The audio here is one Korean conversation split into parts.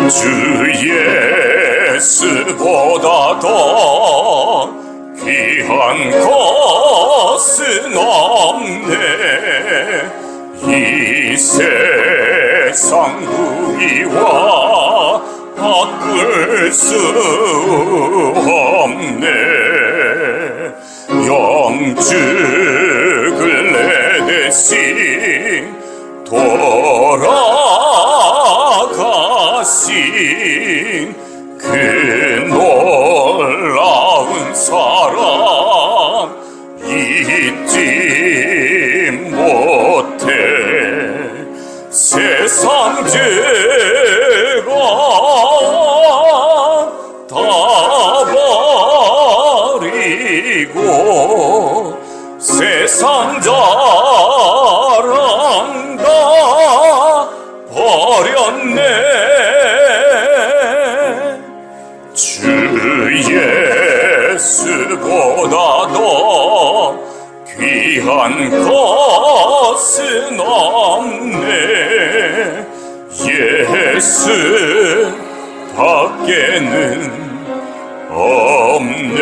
주 예수보다 더 귀한 것은 없네. 이 세상 무기와 바꿀 수 없네. 영죽을 내 대신 돌아가신 그 놀라운 사랑 잊지 못해. 세상 죄가 다 버리고 세상 자랑 다 버렸네. 주 예수보다 더 귀한 것은 없네. 예수 밖에는 없네.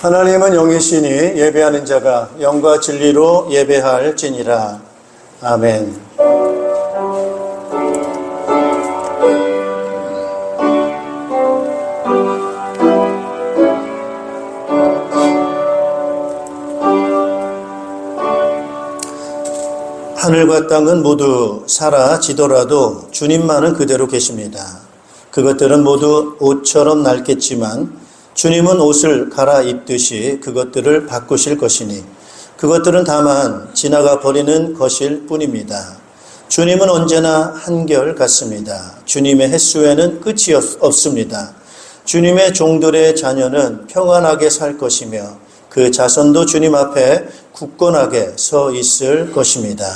하나님은 영이시니 예배하는 자가 영과 진리로 예배할지니라. 아멘. 하늘과 땅은 모두 사라지더라도 주님만은 그대로 계십니다. 그것들은 모두 옷처럼 낡겠지만 주님은 옷을 갈아입듯이 그것들을 바꾸실 것이니 그것들은 다만 지나가 버리는 것일 뿐입니다. 주님은 언제나 한결같습니다. 주님의 횟수에는 끝이 없습니다. 주님의 종들의 자녀는 평안하게 살 것이며 그 자손도 주님 앞에 굳건하게 서 있을 것입니다.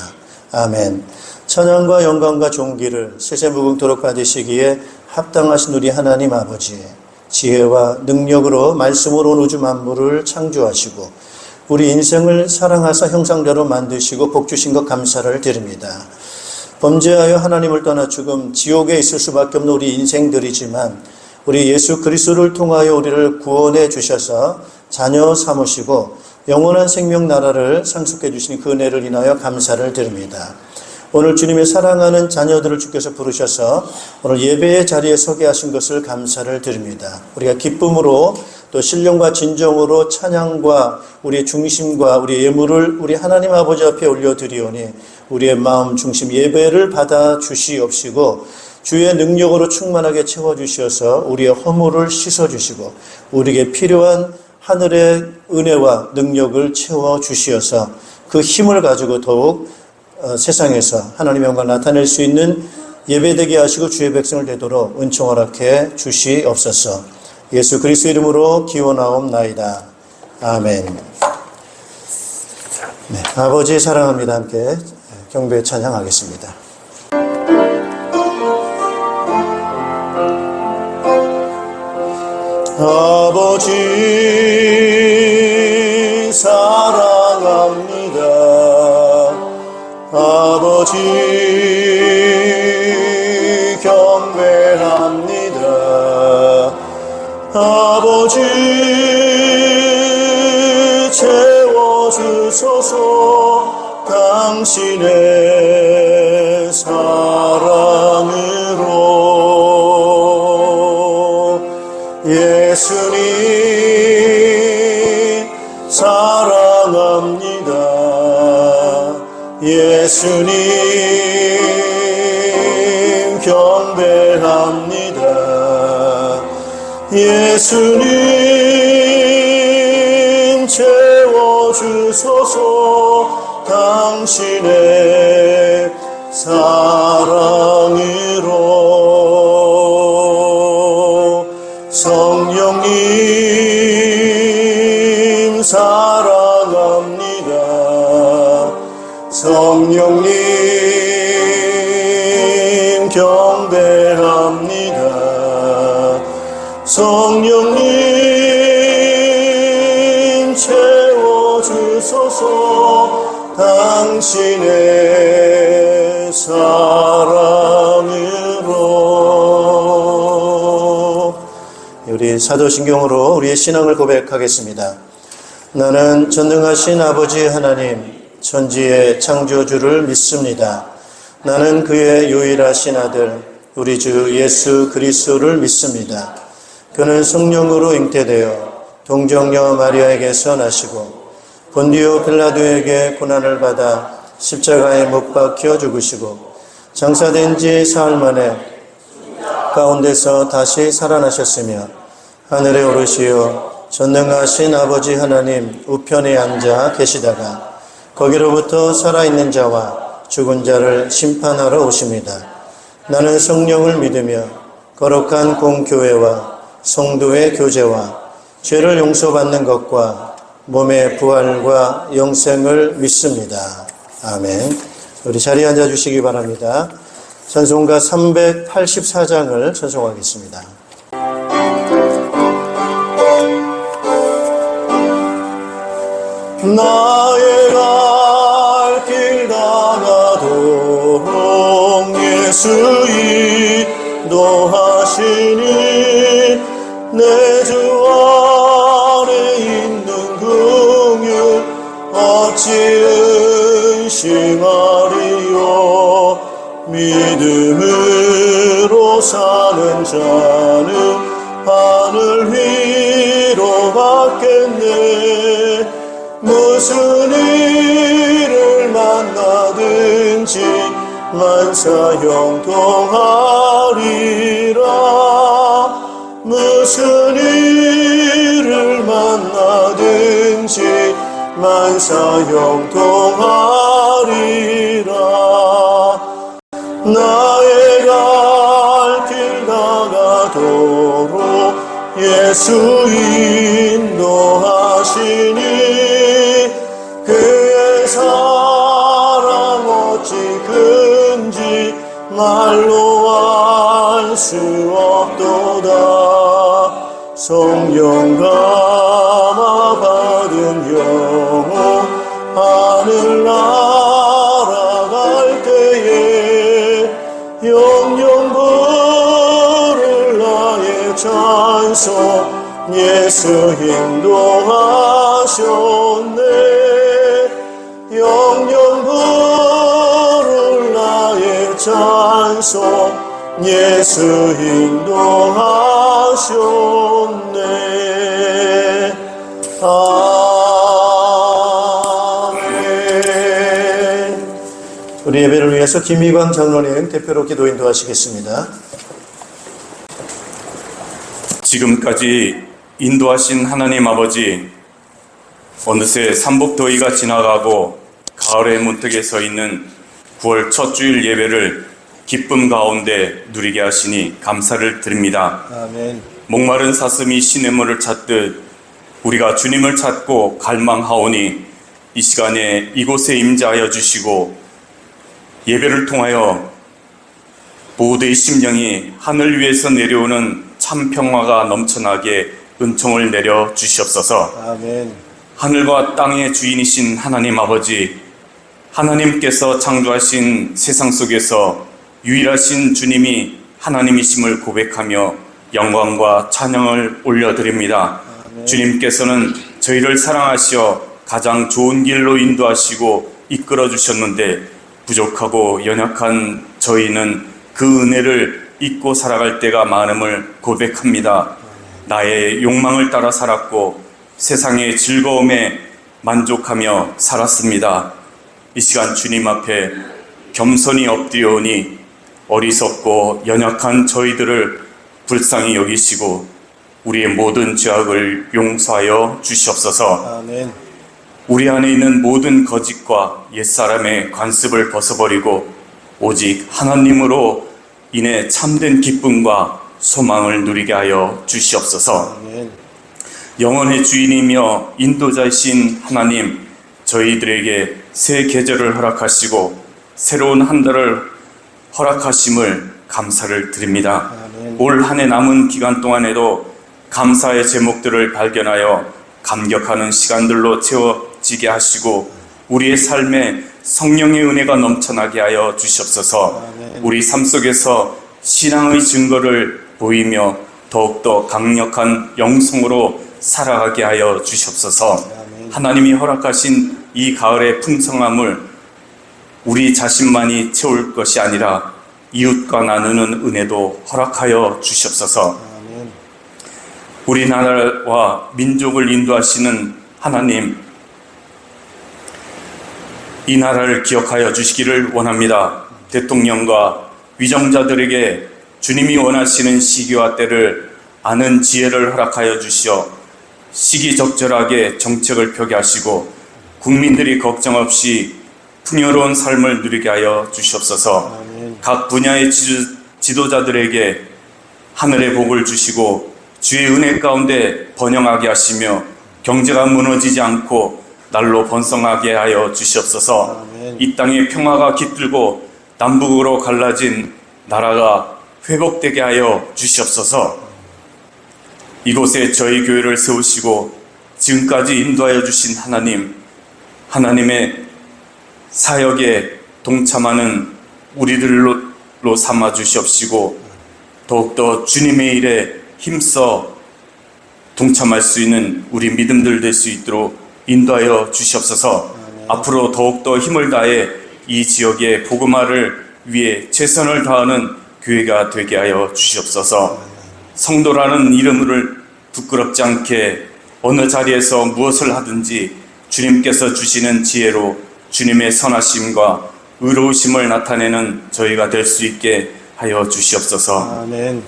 아멘. 찬양과 영광과 존귀를 세세무궁토록 받으시기에 합당하신 우리 하나님 아버지, 지혜와 능력으로 말씀으로 온 우주 만물을 창조하시고 우리 인생을 사랑하사 형상대로 만드시고 복주신 것 감사를 드립니다. 범죄하여 하나님을 떠나 죽음 지옥에 있을 수밖에 없는 우리 인생들이지만 우리 예수 그리스도를 통하여 우리를 구원해 주셔서 자녀 삼으시고 영원한 생명 나라를 상속해 주신 그 은혜를 인하여 감사를 드립니다. 오늘 주님의 사랑하는 자녀들을 주께서 부르셔서 오늘 예배의 자리에 서게 하신 것을 감사를 드립니다. 우리가 기쁨으로 또 신령과 진정으로 찬양과 우리의 중심과 우리의 예물을 우리 하나님 아버지 앞에 올려드리오니 우리의 마음 중심 예배를 받아 주시옵시고 주의 능력으로 충만하게 채워주셔서 우리의 허물을 씻어주시고 우리에게 필요한 하늘의 은혜와 능력을 채워주시어서 그 힘을 가지고 더욱 세상에서 하나님의 영광을 나타낼 수 있는 예배되게 하시고 주의 백성을 되도록 은총 허락해 주시옵소서. 예수 그리스도 이름으로 기원하옵나이다. 아멘. 네, 아버지 사랑합니다. 함께 경배 찬양하겠습니다. 아버지 사랑합니다. 아버지 경배합니다. 아버지 채워주소서. 당신의 사랑으로 예수님 사랑합니다. 예수님 경배합니다. 예수님 채워주소서. 당신의 사랑으로 성령님 사랑합니다. 성령님 경배합니다. 성령님 채워주소서. 당신의 사랑 우리 사도신경으로 우리의 신앙을 고백하겠습니다. 나는 전능하신 아버지 하나님, 천지의 창조주를 믿습니다. 나는 그의 유일하신 아들, 우리 주 예수 그리스도를 믿습니다. 그는 성령으로 잉태되어 동정녀 마리아에게서 나시고 본디오 빌라도에게 고난을 받아 십자가에 못 박혀 죽으시고 장사된 지 사흘 만에 가운데서 다시 살아나셨으며 하늘에 오르시어 전능하신 아버지 하나님 우편에 앉아 계시다가 거기로부터 살아있는 자와 죽은 자를 심판하러 오십니다. 나는 성령을 믿으며 거룩한 공교회와 성도의 교제와 죄를 용서받는 것과 몸의 부활과 영생을 믿습니다. 아멘. 우리 자리에 앉아 주시기 바랍니다. 찬송가 384장을 찬송하겠습니다. 나의 갈 길 나가도록 예수 인도하시니 내 주 안에 있는 긍휼 어찌 의심하리요. 믿음으로 사는 자는 하늘 위로 받겠네. 무슨 일을 만나든지 만사형통하리라. 무슨 일을 만나든지 만사형통하리라. 나의 갈 길 나가도록 예수 인도하시니 그의 사랑 어찌 큰지 말로 알 수 없도다. 성령 감화 받은 영혼 하늘 날아갈 때에 영영 부를 나의 찬송 예수 인도하셨네. 영영 부를 나의 찬송 예수 인도하셨네. 아멘. 우리 예배를 위해서 김희광 장로님 대표로 기도 인도하시겠습니다. 지금까지 인도하신 하나님 아버지, 어느새 삼복더위가 지나가고 가을의 문턱에 서 있는 9월 첫 주일 예배를 기쁨 가운데 누리게 하시니 감사를 드립니다. 아멘. 목마른 사슴이 시냇물을 찾듯 우리가 주님을 찾고 갈망하오니 이 시간에 이곳에 임재하여 주시고 예배를 통하여 모두의 심령이 하늘 위에서 내려오는 참 평화가 넘쳐나게 은총을 내려 주시옵소서. 아멘. 하늘과 땅의 주인이신 하나님 아버지, 하나님께서 창조하신 세상 속에서 유일하신 주님이 하나님이심을 고백하며 영광과 찬양을 올려드립니다. 아멘. 주님께서는 저희를 사랑하시어 가장 좋은 길로 인도하시고 이끌어 주셨는데 부족하고 연약한 저희는 그 은혜를 잊고 살아갈 때가 많음을 고백합니다. 나의 욕망을 따라 살았고 세상의 즐거움에 만족하며 살았습니다. 이 시간 주님 앞에 겸손히 엎드려오니 어리석고 연약한 저희들을 불쌍히 여기시고 우리의 모든 죄악을 용서하여 주시옵소서. 아멘. 우리 안에 있는 모든 거짓과 옛사람의 관습을 벗어버리고 오직 하나님으로 인해 참된 기쁨과 소망을 누리게 하여 주시옵소서. 아멘. 영원의 주인이며 인도자이신 하나님, 저희들에게 새 계절을 허락하시고 새로운 한 달을 허락하심을 감사를 드립니다. 아멘. 올 한 해 남은 기간 동안에도 감사의 제목들을 발견하여 감격하는 시간들로 채워지게 하시고 우리의 삶에 성령의 은혜가 넘쳐나게 하여 주시옵소서. 아멘. 우리 삶 속에서 신앙의 증거를 보이며 더욱더 강력한 영성으로 살아가게 하여 주시옵소서. 하나님이 허락하신 이 가을의 풍성함을 우리 자신만이 채울 것이 아니라 이웃과 나누는 은혜도 허락하여 주시옵소서. 우리나라와 민족을 인도하시는 하나님, 이 나라를 기억하여 주시기를 원합니다. 대통령과 위정자들에게 주님이 원하시는 시기와 때를 아는 지혜를 허락하여 주시어 시기적절하게 정책을 펴게 하시고 국민들이 걱정 없이 풍요로운 삶을 누리게 하여 주시옵소서. 각 분야의 지도자들에게 하늘의 복을 주시고 주의 은혜 가운데 번영하게 하시며 경제가 무너지지 않고 날로 번성하게 하여 주시옵소서. 이 땅에 평화가 깃들고 남북으로 갈라진 나라가 회복되게 하여 주시옵소서. 이곳에 저희 교회를 세우시고 지금까지 인도하여 주신 하나님, 하나님의 사역에 동참하는 우리들로 삼아 주시옵시고 더욱더 주님의 일에 힘써 동참할 수 있는 우리 믿음들 될 수 있도록 인도하여 주시옵소서. 앞으로 더욱더 힘을 다해 이 지역의 복음화를 위해 최선을 다하는 교회가 되게 하여 주시옵소서. 성도라는 이름을 부끄럽지 않게 어느 자리에서 무엇을 하든지 주님께서 주시는 지혜로 주님의 선하심과 의로우심을 나타내는 저희가 될 수 있게 하여 주시옵소서. 아멘.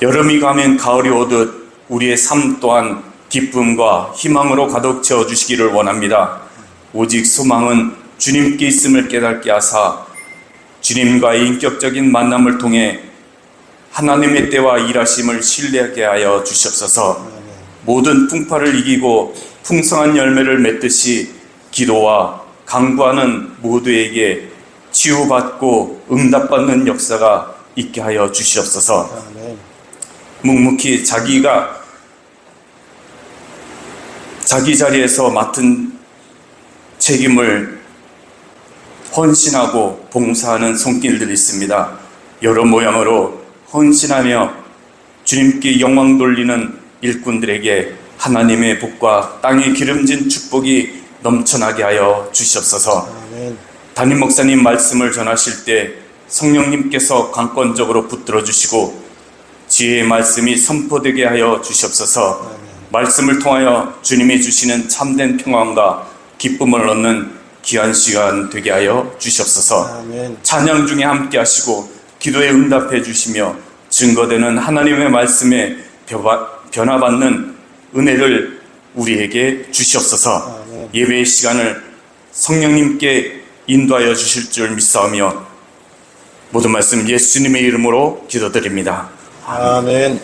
여름이 가면 가을이 오듯 우리의 삶 또한 기쁨과 희망으로 가득 채워주시기를 원합니다. 오직 소망은 주님께 있음을 깨닫게 하사 주님과의 인격적인 만남을 통해 하나님의 때와 일하심을 신뢰하게 하여 주시옵소서. 모든 풍파를 이기고 풍성한 열매를 맺듯이 기도와 강구하는 모두에게 치유받고 응답받는 역사가 있게 하여 주시옵소서. 묵묵히 자기 자리에서 맡은 책임을 헌신하고 봉사하는 손길들이 있습니다. 여러 모양으로 헌신하며 주님께 영광 돌리는 일꾼들에게 하나님의 복과 땅에 기름진 축복이 넘쳐나게 하여 주시옵소서. 담임 목사님 말씀을 전하실 때 성령님께서 강권적으로 붙들어 주시고 지혜의 말씀이 선포되게 하여 주시옵소서. 말씀을 통하여 주님이 주시는 참된 평안과 기쁨을 얻는 귀한 시간 되게 하여 주시옵소서. 찬양 중에 함께 하시고 기도에 응답해 주시며 증거되는 하나님의 말씀에 변화받는 은혜를 우리에게 주시옵소서. 예배의 시간을 성령님께 인도하여 주실 줄 믿사오며 모든 말씀 예수님의 이름으로 기도드립니다. 아멘.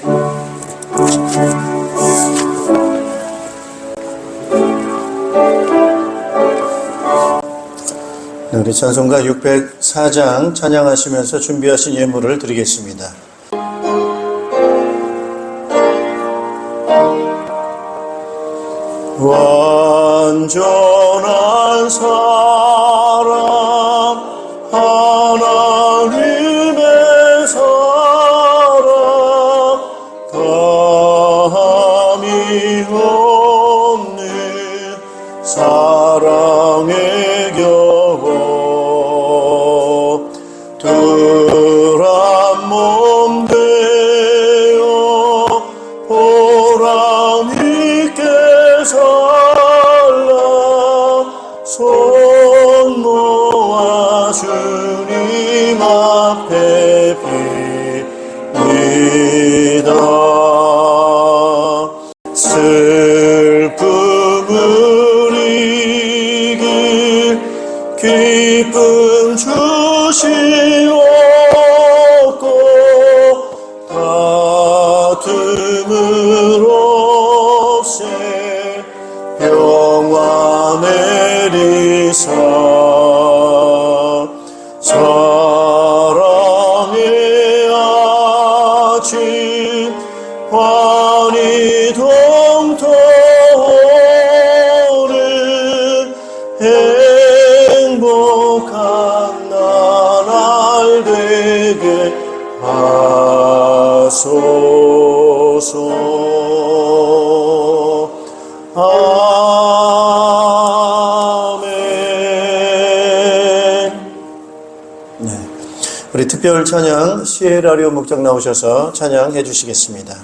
우리 찬송가 604장 찬양하시면서 준비하신 예물을 드리겠습니다. 완전한 사랑 하나님의 사랑 감히 없는 사랑의 겨워 덜한 몸 되어 보람 있게 살라 손 모아 주님 앞에 빕니다. 슬픔을 이길 기쁨 주시옵고 다툼을 없애 평화 내리사 사랑의 아침 환히 동토는 행복한 나날 되게 하소서. 우리 특별 찬양 시에라리오 목장 나오셔서 찬양해 주시겠습니다.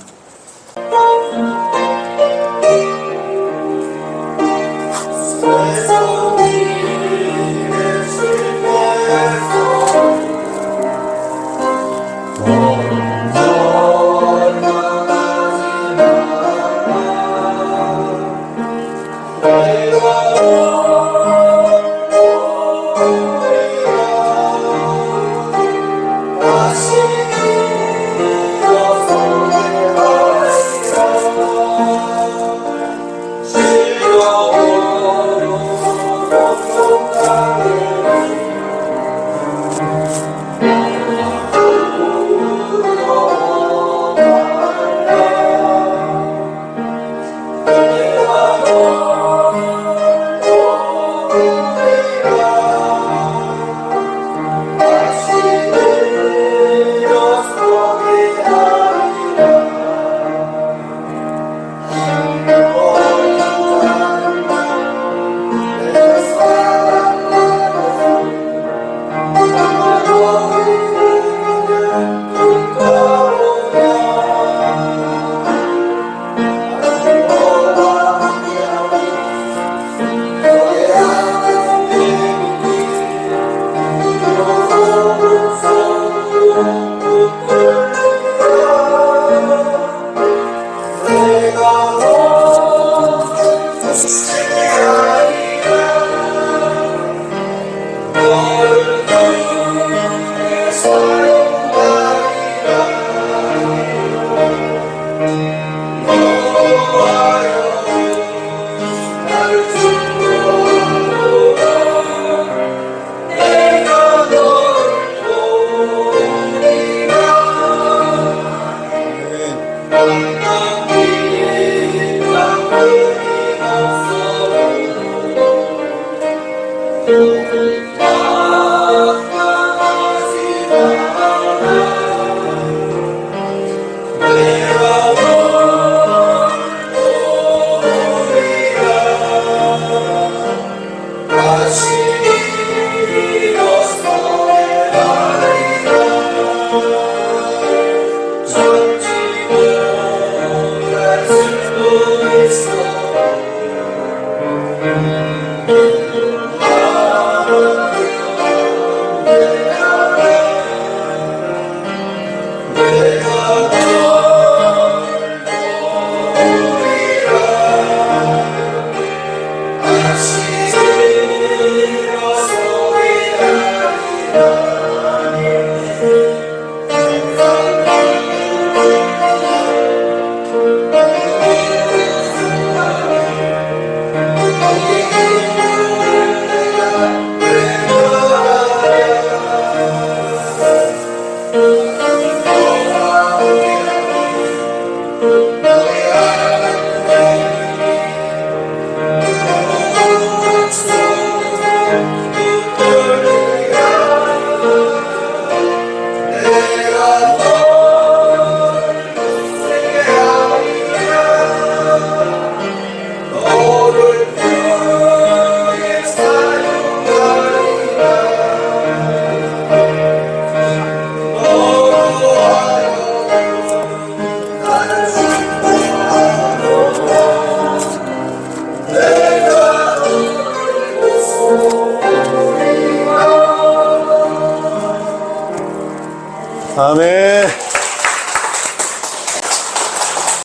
아멘.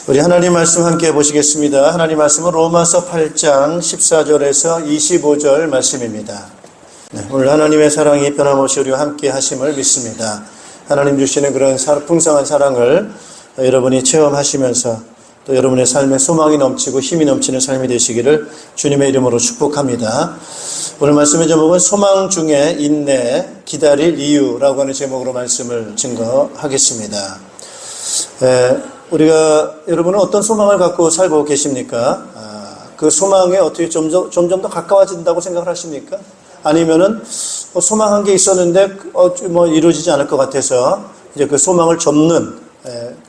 우리 하나님 말씀 함께 보시겠습니다. 하나님 말씀은 로마서 8장 14절에서 25절 말씀입니다. 네, 오늘 하나님의 사랑이 변함없이 우리와 함께 하심을 믿습니다. 하나님 주시는 그런 풍성한 사랑을 여러분이 체험하시면서 또 여러분의 삶에 소망이 넘치고 힘이 넘치는 삶이 되시기를 주님의 이름으로 축복합니다. 오늘 말씀의 제목은 소망 중에 인내, 기다릴 이유라고 하는 제목으로 말씀을 증거하겠습니다. 우리가 여러분은 어떤 소망을 갖고 살고 계십니까? 그 소망에 어떻게 점점 더 가까워진다고 생각을 하십니까? 아니면은 소망한 게 있었는데 이루어지지 않을 것 같아서 이제 그 소망을 접는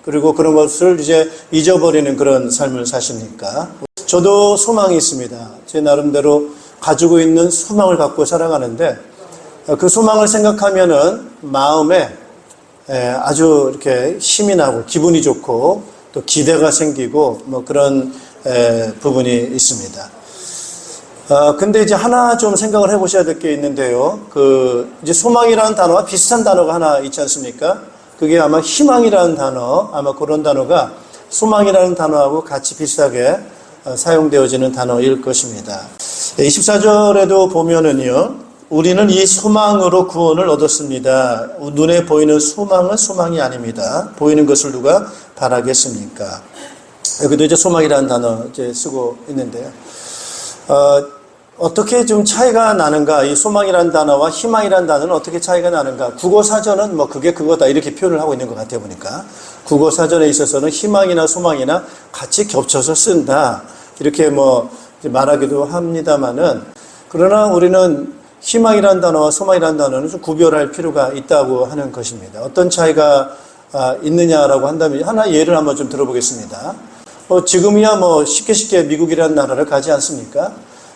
그리고 그런 것을 이제 잊어버리는 그런 삶을 사십니까? 저도 소망이 있습니다. 제 나름대로 가지고 있는 소망을 갖고 살아가는데 그 소망을 생각하면은 마음에 아주 이렇게 힘이 나고 기분이 좋고 또 기대가 생기고 뭐 그런 부분이 있습니다. 근데 이제 하나 좀 생각을 해보셔야 될 게 있는데요. 이제 소망이라는 단어와 비슷한 단어가 하나 있지 않습니까? 그게 아마 희망이라는 단어, 아마 그런 단어가 소망이라는 단어하고 같이 비슷하게 사용되어지는 단어일 것입니다. 24절에도 보면은요, 우리는 이 소망으로 구원을 얻었습니다. 눈에 보이는 소망은 소망이 아닙니다. 보이는 것을 누가 바라겠습니까? 여기도 이제 소망이라는 단어 이제 쓰고 있는데요. 어떻게 좀 차이가 나는가? 이 소망이라는 단어와 희망이라는 단어는 어떻게 차이가 나는가? 국어 사전은 뭐 그게 그거다 이렇게 표현을 하고 있는 것 같아 보니까 국어 사전에 있어서는 희망이나 소망이나 같이 겹쳐서 쓴다 이렇게 뭐 말하기도 합니다만은 그러나 우리는 희망이라는 단어와 소망이라는 단어는 좀 구별할 필요가 있다고 하는 것입니다. 어떤 차이가 있느냐라고 한다면 하나 예를 한번 좀 들어보겠습니다. 지금이야 뭐 쉽게 미국이라는 나라를 가지 않습니까?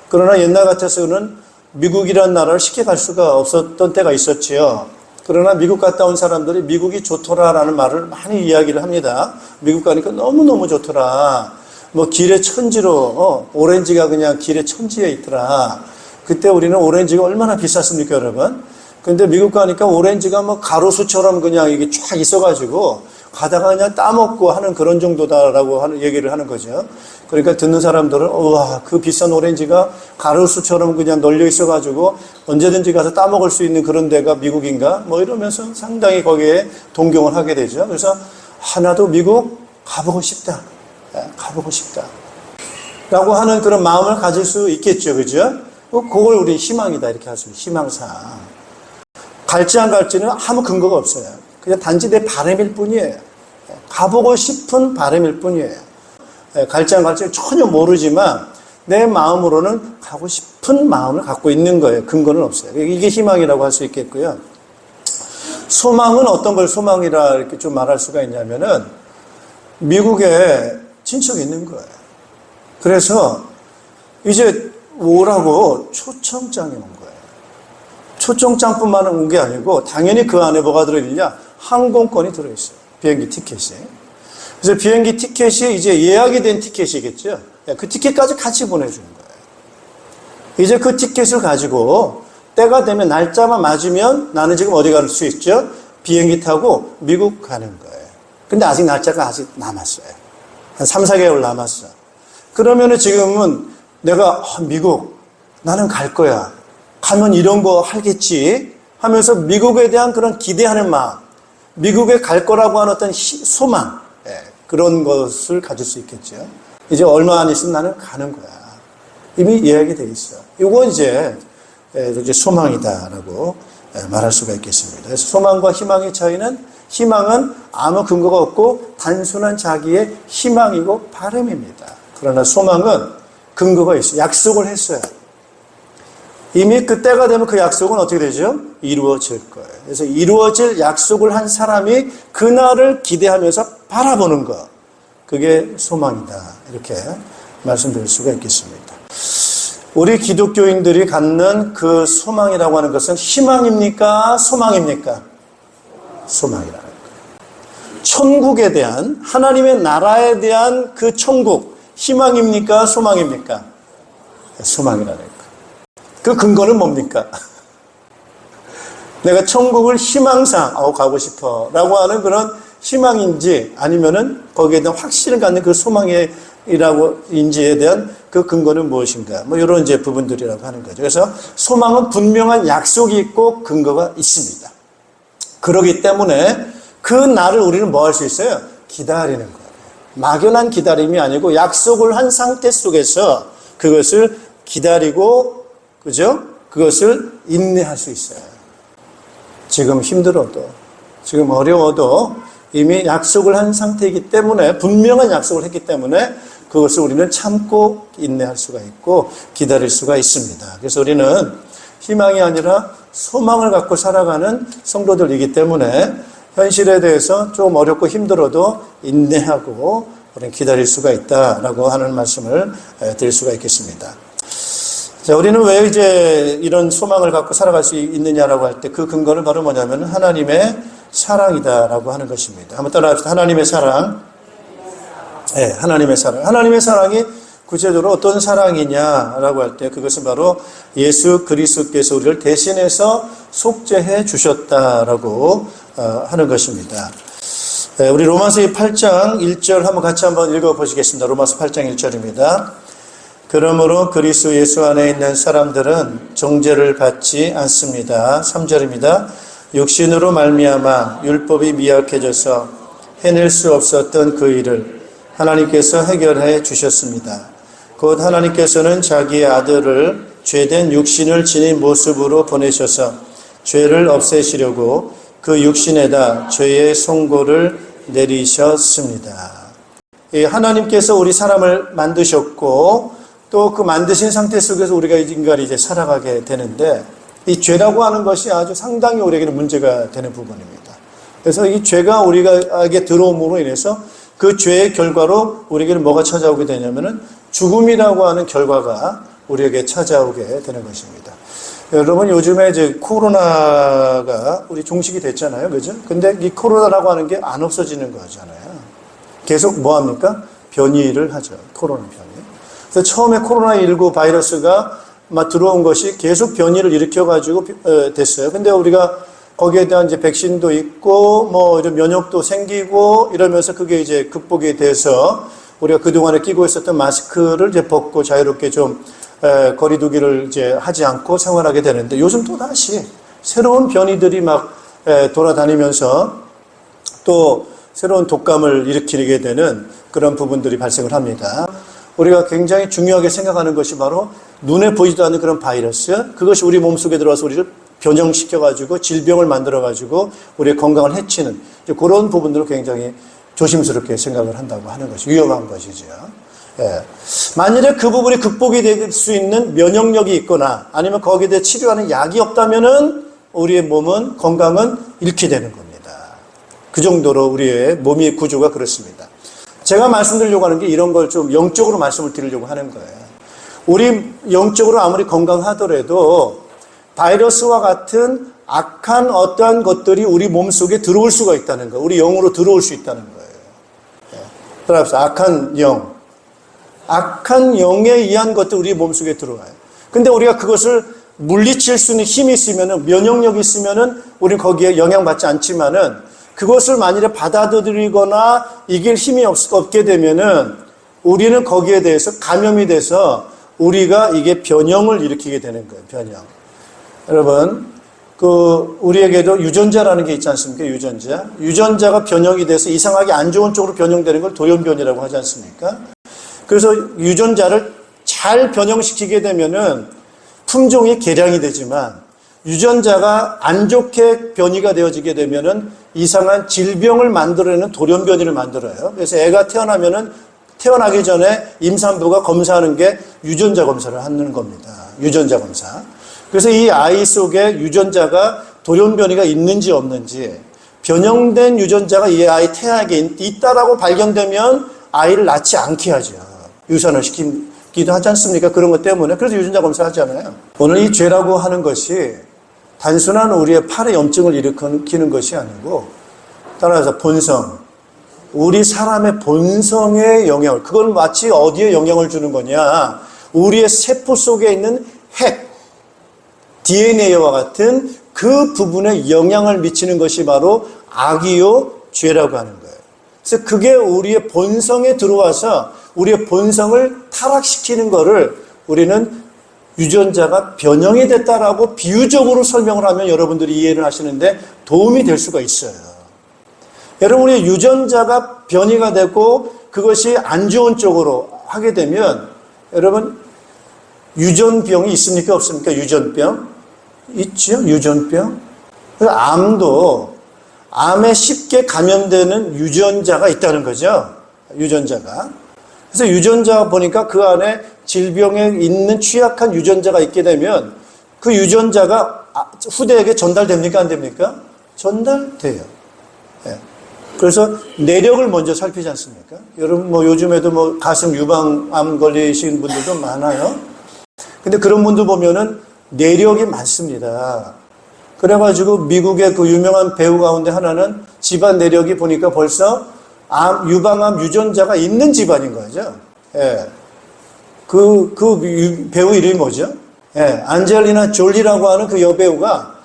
그러나 옛날 같아서는 미국이라는 나라를 쉽게 갈 수가 없었던 때가 있었지요. 그러나 미국 갔다 온 사람들이 미국이 좋더라라는 말을 많이 이야기를 합니다. 미국 가니까 너무너무 좋더라. 뭐 길에 천지로 오렌지가 그냥 길에 천지에 있더라. 그때 우리는 오렌지가 얼마나 비쌌습니까, 여러분? 근데 미국 가니까 오렌지가 뭐 가로수처럼 그냥 이게 쫙 있어가지고 가다가 그냥 따먹고 하는 그런 정도다라고 하는 얘기를 하는 거죠. 그러니까 듣는 사람들은 우와 그 비싼 오렌지가 가로수처럼 그냥 널려 있어가지고 언제든지 가서 따먹을 수 있는 그런 데가 미국인가? 뭐 이러면서 상당히 거기에 동경을 하게 되죠. 그래서 하나도 미국 가보고 싶다. 가보고 싶다. 라고 하는 그런 마음을 가질 수 있겠죠. 그죠? 그걸 우리 희망이다 이렇게 할 수 있어요. 희망사. 갈지 안 갈지는 아무 근거가 없어요. 그냥 단지 내 바람일 뿐이에요. 가보고 싶은 바람일 뿐이에요. 갈지 안 갈지 전혀 모르지만 내 마음으로는 가고 싶은 마음을 갖고 있는 거예요. 근거는 없어요. 이게 희망이라고 할 수 있겠고요. 소망은 어떤 걸 소망이라 이렇게 좀 말할 수가 있냐면은 미국에 친척이 있는 거예요. 그래서 이제 오라고 초청장이 온 거예요. 초청장뿐만 온 게 아니고 당연히 그 안에 뭐가 들어있느냐? 항공권이 들어있어요. 비행기 티켓이. 그래서 비행기 티켓이 이제 예약이 된 티켓이겠죠. 그 티켓까지 같이 보내주는 거예요. 이제 그 티켓을 가지고 때가 되면 날짜만 맞으면 나는 지금 어디 갈 수 있죠? 비행기 타고 미국 가는 거예요. 근데 아직 날짜가 아직 남았어요. 한 3, 4개월 남았어. 그러면은 지금은 내가 미국 나는 갈 거야. 가면 이런 거 하겠지 하면서 미국에 대한 그런 기대하는 마음, 미국에 갈 거라고 하는 어떤 소망, 그런 것을 가질 수 있겠죠. 이제 얼마 안 있으면 나는 가는 거야. 이미 예약이 돼 있어. 이거 이제 소망이다라고 말할 수가 있겠습니다. 그래서 소망과 희망의 차이는 희망은 아무 근거가 없고 단순한 자기의 희망이고 바람입니다. 그러나 소망은 근거가 있어요. 약속을 했어요. 이미 그 때가 되면 그 약속은 어떻게 되죠? 이루어질 거예요. 그래서 이루어질 약속을 한 사람이 그날을 기대하면서 바라보는 것. 그게 소망이다. 이렇게 말씀드릴 수가 있겠습니다. 우리 기독교인들이 갖는 그 소망이라고 하는 것은 희망입니까? 소망입니까? 소망이라는 거예요. 천국에 대한, 하나님의 나라에 대한 그 천국, 희망입니까? 소망입니까? 소망이라는 거예요. 그 근거는 뭡니까? 내가 천국을 희망상 가고 싶어 라고 하는 그런 희망인지 아니면은 거기에 대한 확신을 갖는 그 소망이라고 인지에 대한 그 근거는 무엇인가? 뭐 이런 이제 부분들이라고 하는 거죠. 그래서 소망은 분명한 약속이 있고 근거가 있습니다. 그렇기 때문에 그 날을 우리는 뭐 할 수 있어요? 기다리는 거예요. 막연한 기다림이 아니고 약속을 한 상태 속에서 그것을 기다리고 그죠? 그것을 인내할 수 있어요. 지금 힘들어도, 지금 어려워도 이미 약속을 한 상태이기 때문에, 분명한 약속을 했기 때문에 그것을 우리는 참고 인내할 수가 있고 기다릴 수가 있습니다. 그래서 우리는 희망이 아니라 소망을 갖고 살아가는 성도들이기 때문에 현실에 대해서 좀 어렵고 힘들어도 인내하고 우리는 기다릴 수가 있다라고 하는 말씀을 드릴 수가 있겠습니다. 자, 우리는 왜 이제 이런 소망을 갖고 살아갈 수 있느냐라고 할 때 그 근거는 바로 뭐냐면 하나님의 사랑이다라고 하는 것입니다. 한번 따라합시다. 하나님의 사랑. 네, 하나님의 사랑. 하나님의 사랑이 구체적으로 어떤 사랑이냐라고 할 때 그것은 바로 예수 그리스도께서 우리를 대신해서 속죄해 주셨다라고 하는 것입니다. 네, 우리 로마서 8장 1절 한번 같이 한번 읽어보시겠습니다. 로마서 8장 1절입니다. 그러므로 그리스도 예수 안에 있는 사람들은 정죄를 받지 않습니다. 3절입니다. 육신으로 말미암아 율법이 미약해져서 해낼 수 없었던 그 일을 하나님께서 해결해 주셨습니다. 곧 하나님께서는 자기의 아들을 죄된 육신을 지닌 모습으로 보내셔서 죄를 없애시려고 그 육신에다 죄의 송고를 내리셨습니다. 하나님께서 우리 사람을 만드셨고 또 그 만드신 상태 속에서 우리가 인간이 이제 살아가게 되는데 이 죄라고 하는 것이 아주 상당히 우리에게는 문제가 되는 부분입니다. 그래서 이 죄가 우리에게 들어옴으로 인해서 그 죄의 결과로 우리에게는 뭐가 찾아오게 되냐면은 죽음이라고 하는 결과가 우리에게 찾아오게 되는 것입니다. 여러분 요즘에 이제 코로나가 우리 종식이 됐잖아요. 그죠? 근데 이 코로나라고 하는 게 안 없어지는 거잖아요. 계속 뭐 합니까? 변이를 하죠. 코로나 변이. 그래서 처음에 코로나19 바이러스가 막 들어온 것이 계속 변이를 일으켜가지고 됐어요. 근데 우리가 거기에 대한 이제 백신도 있고 뭐 이런 면역도 생기고 이러면서 그게 이제 극복이 돼서 우리가 그동안에 끼고 있었던 마스크를 이제 벗고 자유롭게 좀 거리두기를 이제 하지 않고 생활하게 되는데 요즘 또 다시 새로운 변이들이 막 돌아다니면서 또 새로운 독감을 일으키게 되는 그런 부분들이 발생을 합니다. 우리가 굉장히 중요하게 생각하는 것이 바로 눈에 보이지도 않는 그런 바이러스, 그것이 우리 몸속에 들어와서 우리를 변형시켜가지고 질병을 만들어가지고 우리의 건강을 해치는 그런 부분들을 굉장히 조심스럽게 생각을 한다고 하는 것이 위험한 것이죠. 예. 만일에 그 부분이 극복이 될 수 있는 면역력이 있거나 아니면 거기에 대해 치료하는 약이 없다면은 우리의 몸은 건강은 잃게 되는 겁니다. 그 정도로 우리의 몸의 구조가 그렇습니다. 제가 말씀드리려고 하는 게 이런 걸 좀 영적으로 말씀을 드리려고 하는 거예요. 우리 영적으로 아무리 건강하더라도 바이러스와 같은 악한 어떠한 것들이 우리 몸속에 들어올 수가 있다는 거예요. 우리 영으로 들어올 수 있다는 거예요. 따라합시다. 악한 영. 악한 영에 의한 것들 우리 몸속에 들어와요. 근데 우리가 그것을 물리칠 수 있는 힘이 있으면은, 면역력이 있으면은 우리는 거기에 영향받지 않지만은 그것을 만일에 받아들이거나 이길 힘이 없게 되면은 우리는 거기에 대해서 감염이 돼서 우리가 이게 변형을 일으키게 되는 거예요. 변형. 여러분, 우리에게도 유전자라는 게 있지 않습니까? 유전자. 유전자가 변형이 돼서 이상하게 안 좋은 쪽으로 변형되는 걸 돌연변이라고 하지 않습니까? 그래서 유전자를 잘 변형시키게 되면은 품종이 개량이 되지만 유전자가 안 좋게 변이가 되어지게 되면은 이상한 질병을 만들어내는 돌연변이를 만들어요. 그래서 애가 태어나기 전에 임산부가 검사하는 게 유전자 검사를 하는 겁니다. 유전자 검사. 그래서 이 아이 속에 유전자가 돌연변이가 있는지 없는지, 변형된 유전자가 이 아이 태아에게 있다라고 발견되면 아이를 낳지 않게 하죠. 유산을 시키기도 하지 않습니까? 그런 것 때문에. 그래서 유전자 검사를 하잖아요. 오늘 이 죄라고 하는 것이 단순한 우리의 팔에 염증을 일으키는 것이 아니고, 따라서 본성, 우리 사람의 본성의 영향을, 그걸 마치 어디에 영향을 주는 거냐? 우리의 세포 속에 있는 핵, DNA와 같은 그 부분에 영향을 미치는 것이 바로 악이요, 죄라고 하는 거예요. 그래서 그게 우리의 본성에 들어와서 우리의 본성을 타락시키는 거를 우리는 유전자가 변형이 됐다라고 비유적으로 설명을 하면 여러분들이 이해를 하시는데 도움이 될 수가 있어요. 여러분, 우리 유전자가 변이가 되고 그것이 안 좋은 쪽으로 하게 되면 여러분, 유전병이 있습니까? 없습니까? 유전병? 있죠? 유전병? 암도 암에 쉽게 감염되는 유전자가 있다는 거죠. 유전자가. 그래서 유전자 보니까 그 안에 질병에 있는 취약한 유전자가 있게 되면 그 유전자가 후대에게 전달됩니까? 안 됩니까? 전달돼요. 네. 그래서 내력을 먼저 살피지 않습니까? 여러분, 요즘에도 가슴 유방암 걸리신 분들도 많아요. 근데 그런 분들 보면은 내력이 많습니다. 그래가지고 미국의 그 유명한 배우 가운데 하나는 집안 내력이 보니까 벌써 유방암 유전자가 있는 집안인 거죠. 예. 배우 이름이 뭐죠? 예. 안젤리나 졸리라고 하는 그 여배우가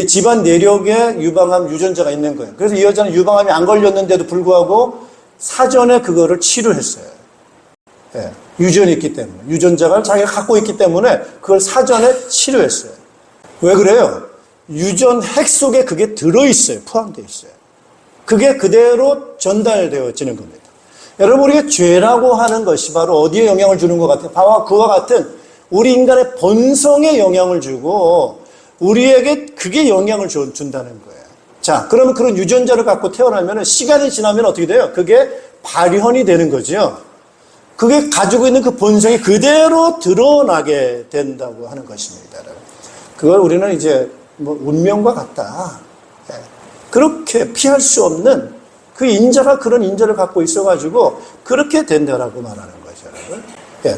집안 내력에 유방암 유전자가 있는 거예요. 그래서 이 여자는 유방암이 안 걸렸는데도 불구하고 사전에 그거를 치료했어요. 예. 유전이 있기 때문에. 유전자가 자기가 갖고 있기 때문에 그걸 사전에 치료했어요. 왜 그래요? 유전 핵 속에 그게 들어있어요. 포함되어 있어요. 그게 그대로 전달되어지는 겁니다. 여러분, 우리가 죄라고 하는 것이 바로 어디에 영향을 주는 것 같아요? 바와 그와 같은 우리 인간의 본성에 영향을 주고 우리에게 그게 영향을 준다는 거예요. 자, 그러면 그런 유전자를 갖고 태어나면 시간이 지나면 어떻게 돼요? 그게 발현이 되는 거죠. 그게 가지고 있는 그 본성이 그대로 드러나게 된다고 하는 것입니다. 그걸 우리는 이제 운명과 같다. 그렇게 피할 수 없는 그 인자가 그런 인자를 갖고 있어가지고 그렇게 된다라고 말하는 거죠, 여러분. 예.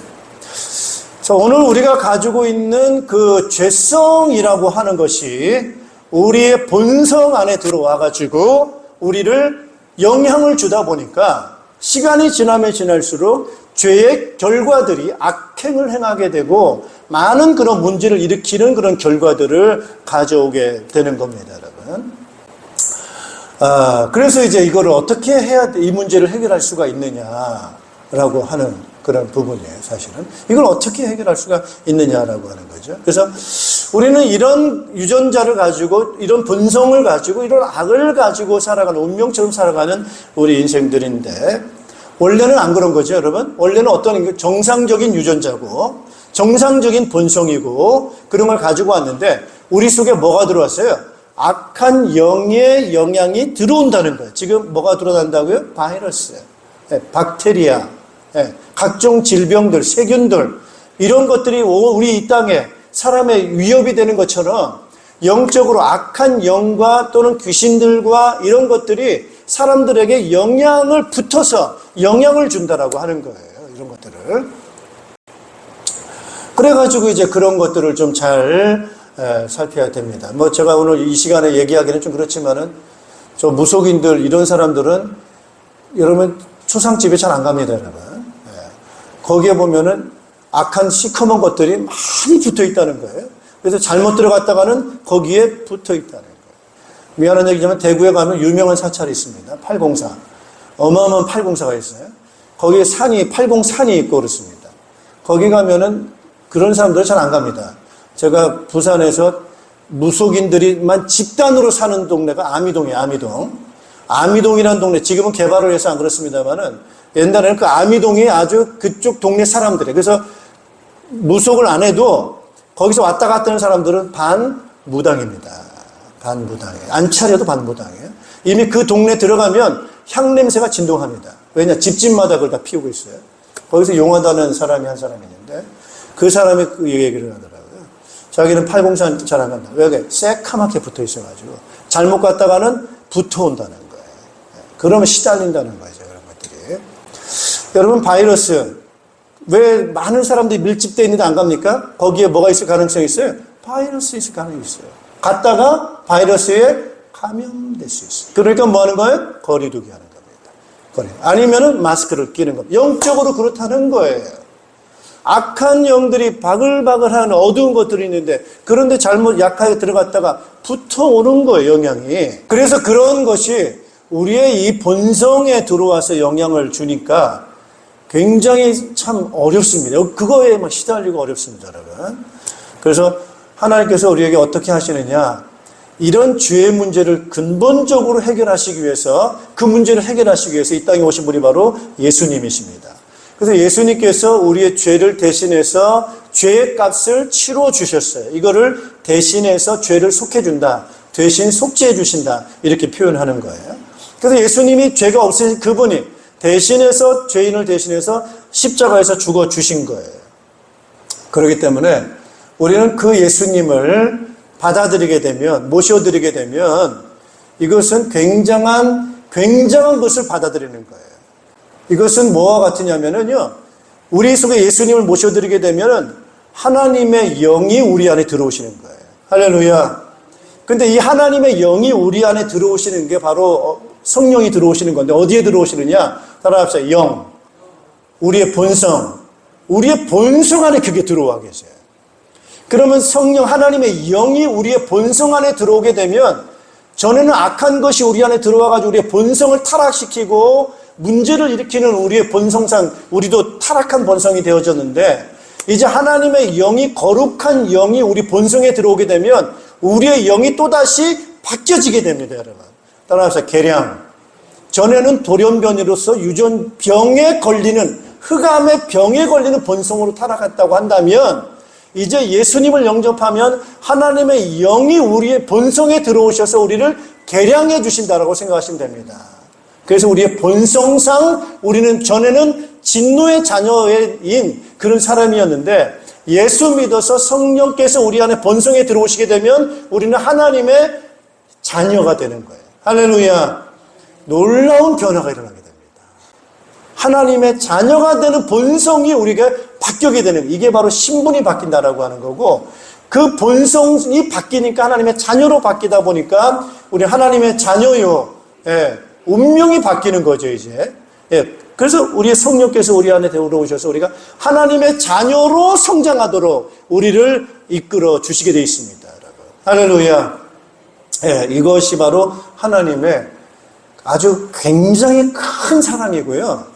자, 오늘 우리가 가지고 있는 그 죄성이라고 하는 것이 우리의 본성 안에 들어와가지고 우리를 영향을 주다 보니까 시간이 지나면 지날수록 죄의 결과들이 악행을 행하게 되고 많은 그런 문제를 일으키는 그런 결과들을 가져오게 되는 겁니다, 여러분. 그래서 이제 이거를 어떻게 해야 이 문제를 해결할 수가 있느냐라고 하는 그런 부분이에요, 사실은. 이걸 어떻게 해결할 수가 있느냐라고 하는 거죠. 그래서 우리는 이런 유전자를 가지고, 이런 본성을 가지고, 이런 악을 가지고 살아가는, 운명처럼 살아가는 우리 인생들인데, 원래는 안 그런 거죠, 여러분. 원래는 어떤 정상적인 유전자고, 정상적인 본성이고, 그런 걸 가지고 왔는데, 우리 속에 뭐가 들어왔어요? 악한 영의 영향이 들어온다는 거예요. 지금 뭐가 들어간다고요? 바이러스, 박테리아, 각종 질병들, 세균들, 이런 것들이 우리 이 땅에 사람의 위협이 되는 것처럼 영적으로 악한 영과 또는 귀신들과 이런 것들이 사람들에게 영향을 붙어서 영향을 준다라고 하는 거예요. 이런 것들을. 그래가지고 이제 그런 것들을 좀 잘 살펴야 됩니다. 제가 오늘 이 시간에 얘기하기는 좀 그렇지만은 저 무속인들 이런 사람들은 여러분 초상집에 잘 안 갑니다, 여러분. 거기에 보면은 악한 시커먼 것들이 많이 붙어 있다는 거예요. 그래서 잘못 들어갔다가는 거기에 붙어 있다는 거예요. 미안한 얘기지만 대구에 가면 유명한 사찰이 있습니다. 804. 어마어마한 804가 있어요. 거기에 803이 있고 그렇습니다. 거기 가면은 그런 사람들 잘 안 갑니다. 제가 부산에서 무속인들이만 집단으로 사는 동네가 아미동이에요, 아미동. 아미동이라는 동네, 지금은 개발을 해서 안 그렇습니다만은 옛날에는 그 아미동이 아주 그쪽 동네 사람들이에요. 그래서 무속을 안 해도 거기서 왔다 갔다 하는 사람들은 반무당입니다. 반무당이에요. 안 차려도 반무당이에요. 이미 그 동네 들어가면 향냄새가 진동합니다. 왜냐? 집집마다 그걸 다 피우고 있어요. 거기서 용하다는 사람이 한 사람이 있는데 그 사람이 그 얘기를 하더라고요. 자기는 803 잘 안 간다. 왜? 새카맣게 붙어 있어가지고 잘못 갔다가는 붙어온다는 거예요. 그러면 시달린다는 거죠. 그런 것들이. 여러분, 바이러스 왜 많은 사람들이 밀집되어 있는데 안 갑니까? 거기에 뭐가 있을 가능성이 있어요? 바이러스 있을 가능성이 있어요. 갔다가 바이러스에 감염될 수 있어요. 그러니까 뭐 하는 거예요? 거리두기 하는 겁니다. 아니면은 마스크를 끼는 겁니다. 영적으로 그렇다는 거예요. 악한 영들이 바글바글한 어두운 것들이 있는데 그런데 잘못 약하게 들어갔다가 붙어오는 거예요, 영향이. 그래서 그런 것이 우리의 이 본성에 들어와서 영향을 주니까 굉장히 참 어렵습니다. 그거에 막 시달리고 어렵습니다, 여러분. 그래서 하나님께서 우리에게 어떻게 하시느냐, 이런 죄의 문제를 근본적으로 해결하시기 위해서, 그 문제를 해결하시기 위해서 이 땅에 오신 분이 바로 예수님이십니다. 그래서 예수님께서 우리의 죄를 대신해서 죄의 값을 치러 주셨어요. 이거를 대신해서 죄를 속해준다, 대신 속죄해 주신다, 이렇게 표현하는 거예요. 그래서 예수님이 죄가 없으신 그분이 대신해서, 죄인을 대신해서 십자가에서 죽어 주신 거예요. 그렇기 때문에 우리는 그 예수님을 받아들이게 되면, 모셔드리게 되면 이것은 굉장한 것을 받아들이는 거예요. 이것은 뭐와 같으냐면요, 우리 속에 예수님을 모셔드리게 되면은 하나님의 영이 우리 안에 들어오시는 거예요. 할렐루야. 근데 이 하나님의 영이 우리 안에 들어오시는 게 바로 성령이 들어오시는 건데 어디에 들어오시느냐? 따라합시다. 영. 우리의 본성. 우리의 본성 안에 그게 들어와 계세요. 그러면 성령 하나님의 영이 우리의 본성 안에 들어오게 되면 전에는 악한 것이 우리 안에 들어와가지고 우리의 본성을 타락시키고 문제를 일으키는 우리의 본성상 우리도 타락한 본성이 되어졌는데 이제 하나님의 영이 거룩한 영이 우리 본성에 들어오게 되면 우리의 영이 또다시 바뀌어지게 됩니다. 여러분 따라서 계량 전에는 돌연변이로서 유전병에 걸리는 흑암의 병에 걸리는 본성으로 타락했다고 한다면 이제 예수님을 영접하면 하나님의 영이 우리의 본성에 들어오셔서 우리를 개량해 주신다라고 생각하시면 됩니다. 그래서 우리의 본성상 우리는 전에는 진노의 자녀인 그런 사람이었는데 예수 믿어서 성령께서 우리 안에 본성에 들어오시게 되면 우리는 하나님의 자녀가 되는 거예요. 할렐루야. 놀라운 변화가 일어나게 됩니다. 하나님의 자녀가 되는 본성이 우리가 바뀌게 되는 이게 바로 신분이 바뀐다라고 하는 거고 그 본성이 바뀌니까 하나님의 자녀로 바뀌다 보니까 우리 하나님의 자녀요. 운명이 바뀌는 거죠 이제. 그래서 우리의 성령께서 우리 안에 들어오셔서 우리가 하나님의 자녀로 성장하도록 우리를 이끌어 주시게 되어 있습니다. 할렐루야. 이것이 바로 하나님의 아주 굉장히 큰 사랑이고요.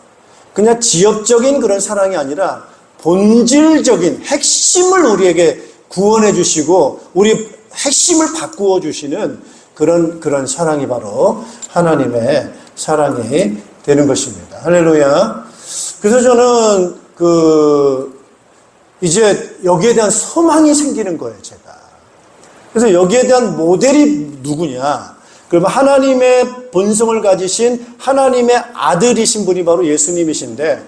그냥 지역적인 그런 사랑이 아니라 본질적인 핵심을 우리에게 구원해 주시고 우리 핵심을 바꾸어 주시는 그런 사랑이 바로 하나님의 사랑이 되는 것입니다. 할렐루야. 그래서 저는 이제 여기에 대한 소망이 생기는 거예요, 제가. 그래서 여기에 대한 모델이 누구냐? 그러면 하나님의 본성을 가지신 하나님의 아들이신 분이 바로 예수님이신데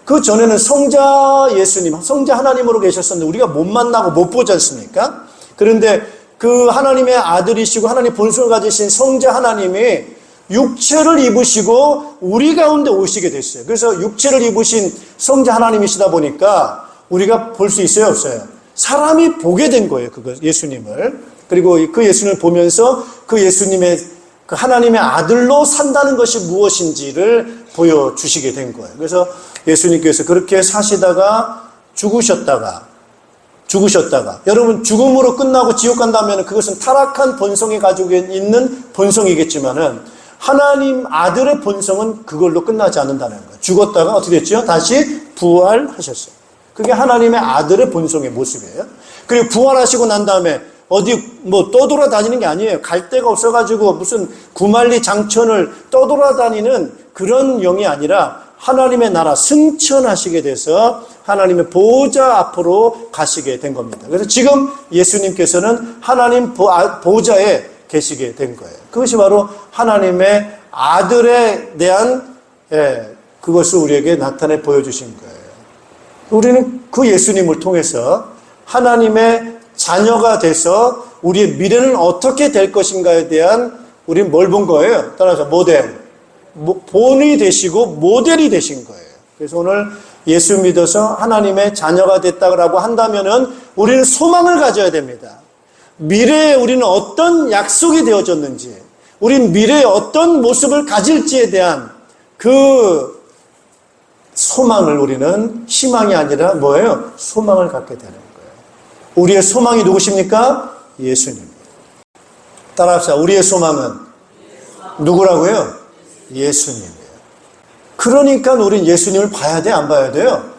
그 전에는 성자 예수님, 성자 하나님으로 계셨었는데 우리가 못 만나고 못 보지 않습니까? 그런데 그 하나님의 아들이시고 하나님 본성을 가지신 성자 하나님이 육체를 입으시고 우리 가운데 오시게 됐어요. 그래서 육체를 입으신 성자 하나님이시다 보니까 우리가 볼 수 있어요, 없어요? 사람이 보게 된 거예요, 그거 예수님을. 그리고 그 예수님을 보면서 그 예수님의 그 하나님의 아들로 산다는 것이 무엇인지를 보여주시게 된 거예요. 그래서 예수님께서 그렇게 사시다가 죽으셨다가 여러분 죽음으로 끝나고 지옥 간다면 그것은 타락한 본성이 가지고 있는 본성이겠지만은 하나님 아들의 본성은 그걸로 끝나지 않는다는 거예요. 죽었다가 어떻게 됐죠? 다시 부활하셨어요. 그게 하나님의 아들의 본성의 모습이에요. 그리고 부활하시고 난 다음에 어디 떠돌아다니는 게 아니에요. 갈 데가 없어가지고 무슨 구만리 장천을 떠돌아다니는 그런 영이 아니라 하나님의 나라 승천하시게 돼서 하나님의 보호자 앞으로 가시게 된 겁니다. 그래서 지금 예수님께서는 하나님 보호자에 계시게 된 거예요. 그것이 바로 하나님의 아들에 대한 그것을 우리에게 나타내 보여주신 거예요. 우리는 그 예수님을 통해서 하나님의 자녀가 돼서 우리의 미래는 어떻게 될 것인가에 대한 우리는 뭘 본 거예요? 따라서 본이 되시고 모델이 되신 거예요. 그래서 오늘 예수 믿어서 하나님의 자녀가 됐다고 한다면은 우리는 소망을 가져야 됩니다. 미래에 우리는 어떤 약속이 되어졌는지, 우리는 미래에 어떤 모습을 가질지에 대한 그 소망을 우리는 희망이 아니라 뭐예요? 소망을 갖게 되는 거예요. 우리의 소망이 누구십니까? 예수님입니다. 따라합시다. 우리의 소망은 누구라고요? 예수님이에요. 그러니까 우리는 예수님을 봐야 돼? 안 봐야 돼요?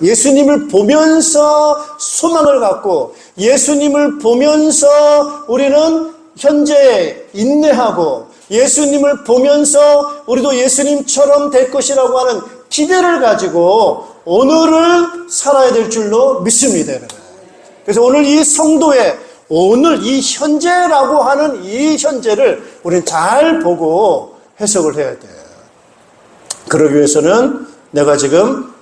예수님을 보면서 소망을 갖고 예수님을 보면서 우리는 현재 인내하고 예수님을 보면서 우리도 예수님처럼 될 것이라고 하는 기대를 가지고 오늘을 살아야 될 줄로 믿습니다. 그래서 오늘 이 성도의 오늘 이 현재라고 하는 이 현재를 우리는 잘 보고 해석을 해야 돼요. 그러기 위해서는 내가 지금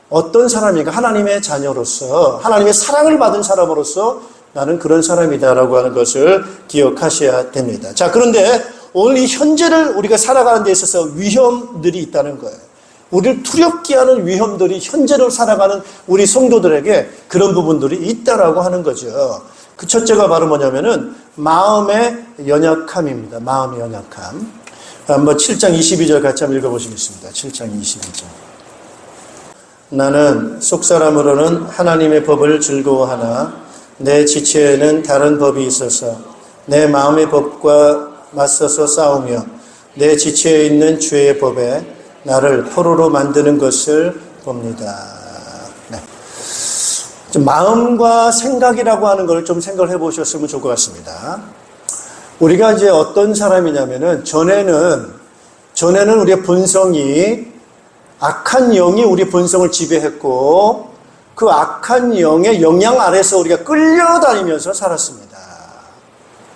어떤 사람인가 하나님의 자녀로서 하나님의 사랑을 받은 사람으로서 나는 그런 사람이다라고 하는 것을 기억하셔야 됩니다. 자, 그런데 오늘 이 현재를 우리가 살아가는 데 있어서 위험들이 있다는 거예요. 우리를 두렵게 하는 위험들이 현재를 살아가는 우리 성도들에게 그런 부분들이 있다라고 하는 거죠. 그 첫째가 바로 뭐냐면은 마음의 연약함입니다. 마음의 연약함. 한번 7장 22절 같이 한번 읽어보시겠습니다. 7장 22절. 나는 속사람으로는 하나님의 법을 즐거워하나 내 지체에는 다른 법이 있어서 내 마음의 법과 맞서서 싸우며 내 지체에 있는 죄의 법에 나를 포로로 만드는 것을 봅니다. 네. 마음과 생각이라고 하는 걸 좀 생각을 해보셨으면 좋을 것 같습니다. 우리가 이제 어떤 사람이냐면은 전에는 우리의 본성이 악한 영이 우리 본성을 지배했고 그 악한 영의 영향 아래서 우리가 끌려다니면서 살았습니다.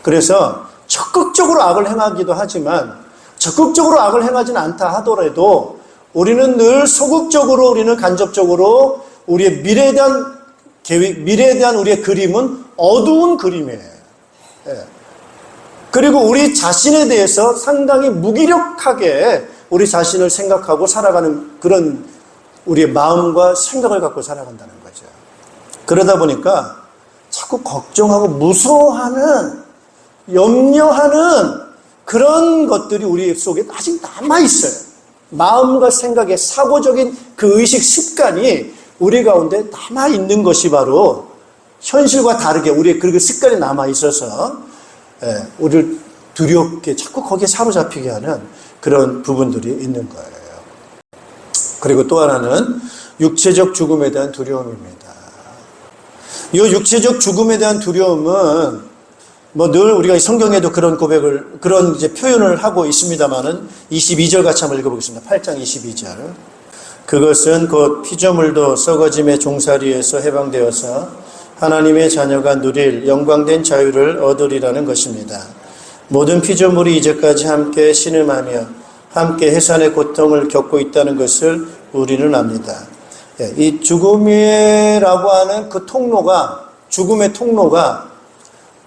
그래서 적극적으로 악을 행하기도 하지만 적극적으로 악을 행하지는 않다 하더라도 우리는 늘 소극적으로 우리는 간접적으로 우리의 미래에 대한 계획, 미래에 대한 우리의 그림은 어두운 그림이에요. 예. 그리고 우리 자신에 대해서 상당히 무기력하게 우리 자신을 생각하고 살아가는 그런 우리의 마음과 생각을 갖고 살아간다는 거죠. 그러다 보니까 자꾸 걱정하고 무서워하는, 염려하는 그런 것들이 우리 속에 아직 남아있어요. 마음과 생각의 사고적인 그 의식 습관이 우리 가운데 남아있는 것이 바로 현실과 다르게 우리의 그 습관이 남아있어서 우리를 두렵게 자꾸 거기에 사로잡히게 하는 그런 부분들이 있는 거예요. 그리고 또 하나는 육체적 죽음에 대한 두려움입니다. 이 육체적 죽음에 대한 두려움은 늘 우리가 성경에도 그런 고백을, 그런 이제 표현을 하고 있습니다만은 22절 같이 한번 읽어보겠습니다. 8장 22절. 그것은 곧 피조물도 썩어짐의 종살이에서 해방되어서 하나님의 자녀가 누릴 영광된 자유를 얻으리라는 것입니다. 모든 피조물이 이제까지 함께 신음하며 함께 해산의 고통을 겪고 있다는 것을 우리는 압니다. 이 죽음이라고 하는 그 통로가, 죽음의 통로가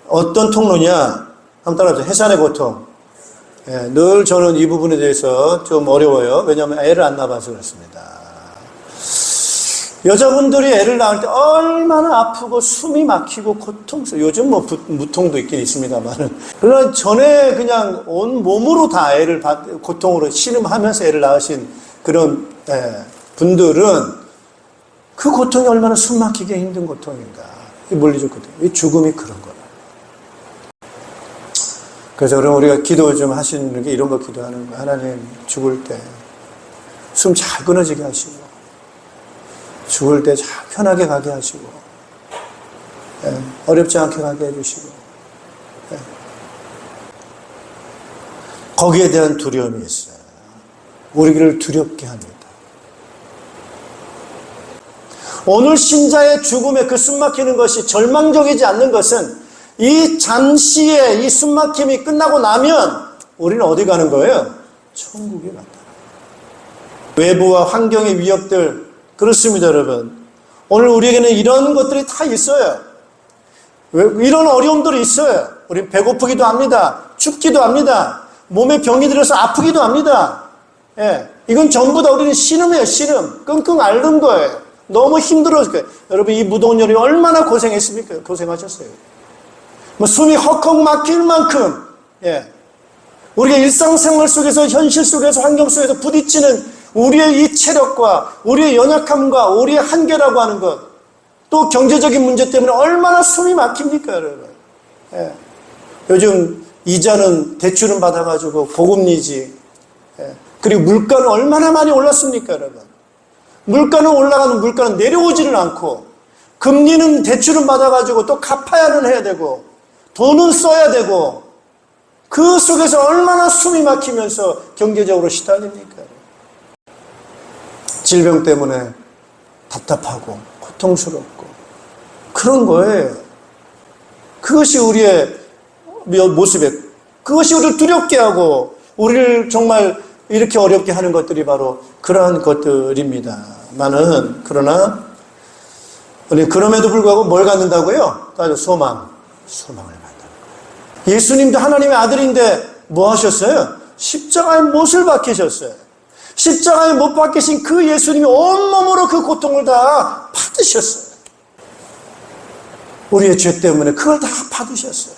어떤 통로냐? 한번 따라하세요. 해산의 고통. 늘 저는 이 부분에 대해서 좀 어려워요. 왜냐하면 애를 안 낳아서 그렇습니다. 여자분들이 애를 낳을 때 얼마나 아프고 숨이 막히고 고통스러워. 요즘 무통도 있긴 있습니다만. 그러나 전에 그냥 온 몸으로 다 애를 고통으로 신음하면서 애를 낳으신 그런 분들은 그 고통이 얼마나 숨 막히게 힘든 고통인가. 이 물리적 고통. 이 죽음이 그런 거예요. 그래서 그럼 우리가 기도 좀 하시는 게 이런 거 기도하는 거예요. 하나님, 죽을 때 숨 잘 끊어지게 하시고, 죽을 때 잘 편하게 가게 하시고, 어렵지 않게 가게 해주시고, 거기에 대한 두려움이 있어요. 우리를 두렵게 합니다. 오늘 신자의 죽음에 그 숨막히는 것이 절망적이지 않는 것은 이 잠시의 이 숨막힘이 끝나고 나면 우리는 어디 가는 거예요? 천국에 간다. 외부와 환경의 위협들, 그렇습니다, 여러분. 오늘 우리에게는 이런 것들이 다 있어요. 이런 어려움들이 있어요. 우리는 배고프기도 합니다. 춥기도 합니다. 몸에 병이 들어서 아프기도 합니다. 이건 전부 다 우리는 신음이에요, 신음. 끙끙 앓는 거예요. 너무 힘들었을 거예요. 여러분, 이 무더운 여름에 얼마나 고생했습니까? 고생하셨어요. 숨이 헉헉 막힐 만큼, 우리가 일상생활 속에서, 현실 속에서, 환경 속에서 부딪히는 우리의 이 체력과 우리의 연약함과 우리의 한계라고 하는 것, 또 경제적인 문제 때문에 얼마나 숨이 막힙니까, 여러분? 요즘 이자는 대출은 받아가지고 고금리지, 그리고 물가는 얼마나 많이 올랐습니까, 여러분? 물가는 올라가는 물가는 내려오지는 않고, 금리는 대출은 받아가지고 또 갚아야는 해야 되고, 돈은 써야 되고, 그 속에서 얼마나 숨이 막히면서 경제적으로 시달립니까? 질병 때문에 답답하고 고통스럽고 그런 거예요. 그것이 우리의 모습에, 그것이 우리를 두렵게 하고 우리를 정말 이렇게 어렵게 하는 것들이 바로 그러한 것들입니다. 그러나 우리 그럼에도 불구하고 뭘 갖는다고요? 소망을 갖는다는 거예요. 예수님도 하나님의 아들인데 뭐 하셨어요? 십자가에 못을 박히셨어요. 십자가에 못 박히신 그 예수님이 온몸으로 그 고통을 다 받으셨어요. 우리의 죄 때문에 그걸 다 받으셨어요.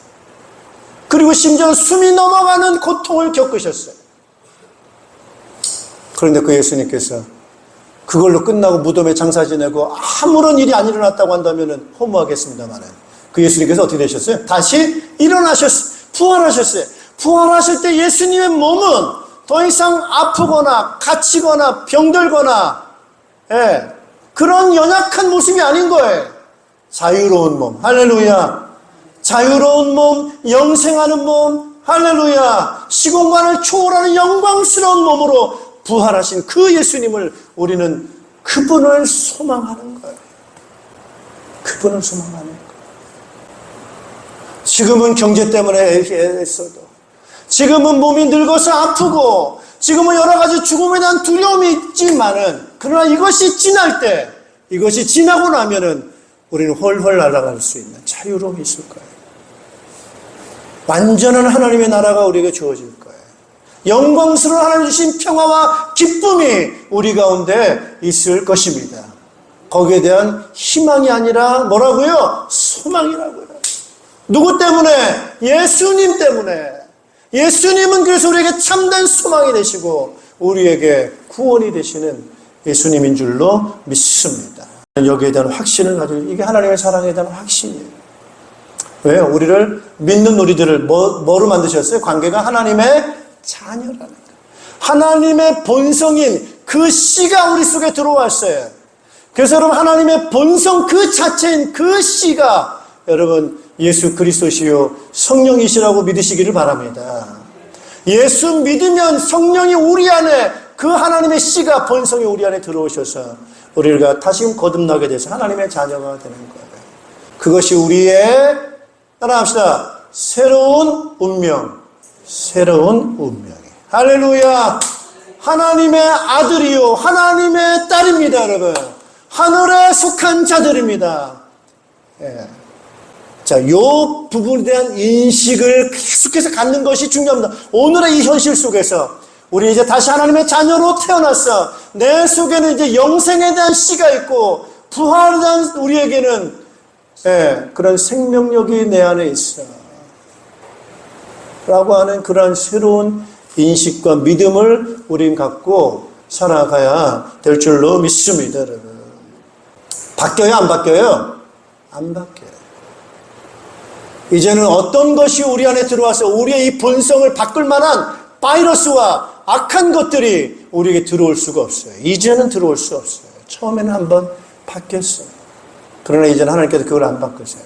그리고 심지어 숨이 넘어가는 고통을 겪으셨어요. 그런데 그 예수님께서 그걸로 끝나고 무덤에 장사 지내고 아무런 일이 안 일어났다고 한다면 허무하겠습니다만 그 예수님께서 어떻게 되셨어요? 다시 일어나셨어요. 부활하셨어요. 부활하실 때 예수님의 몸은 더 이상 아프거나 갇히거나 병들거나 그런 연약한 모습이 아닌 거예요. 자유로운 몸, 할렐루야. 자유로운 몸, 영생하는 몸, 할렐루야. 시공간을 초월하는 영광스러운 몸으로 부활하신 그 예수님을 우리는 그분을 소망하는 거예요. 그분을 소망하는 거예요. 지금은 경제 때문에 애써도, 지금은 몸이 늙어서 아프고, 지금은 여러 가지 죽음에 대한 두려움이 있지만은, 그러나 이것이 지날 때, 이것이 지나고 나면은 우리는 헐헐 날아갈 수 있는 자유로움이 있을 거예요. 완전한 하나님의 나라가 우리에게 주어질 거예요. 영광스러운 하나님 주신 평화와 기쁨이 우리 가운데 있을 것입니다. 거기에 대한 희망이 아니라 뭐라고요? 소망이라고요. 누구 때문에? 예수님 때문에. 예수님은 그래서 우리에게 참된 소망이 되시고 우리에게 구원이 되시는 예수님인 줄로 믿습니다. 여기에 대한 확신을 가지고, 이게 하나님의 사랑에 대한 확신이에요. 왜요? 우리를 믿는 우리들을 뭐로 만드셨어요? 관계가 하나님의 자녀라는 거예요. 하나님의 본성인 그 씨가 우리 속에 들어왔어요. 그래서 여러분, 하나님의 본성 그 자체인 그 씨가 여러분 예수 그리스도시요 성령이시라고 믿으시기를 바랍니다. 예수 믿으면 성령이 우리 안에, 그 하나님의 씨가, 본성이 우리 안에 들어오셔서 우리가 다시금 거듭나게 돼서 하나님의 자녀가 되는 거예요. 그것이 우리의, 따라합시다, 새로운 운명, 새로운 운명이에요. 할렐루야. 하나님의 아들이요 하나님의 딸입니다. 여러분, 하늘에 속한 자들입니다. 예. 자, 요 부분에 대한 인식을 계속해서 갖는 것이 중요합니다. 오늘의 이 현실 속에서 우리 이제 다시 하나님의 자녀로 태어났어. 내 속에는 이제 영생에 대한 씨가 있고 부활에 대한 우리에게는 그런 생명력이 내 안에 있어 라고 하는 그런 새로운 인식과 믿음을 우린 갖고 살아가야 될 줄로 믿습니다. 여러분, 바뀌어요 안 바뀌어요? 안 바뀌어요. 이제는 어떤 것이 우리 안에 들어와서 우리의 이 본성을 바꿀 만한 바이러스와 악한 것들이 우리에게 들어올 수가 없어요. 이제는 들어올 수 없어요. 처음에는 한번 바뀌었어요. 그러나 이제는 하나님께서 그걸 안 바꾸세요.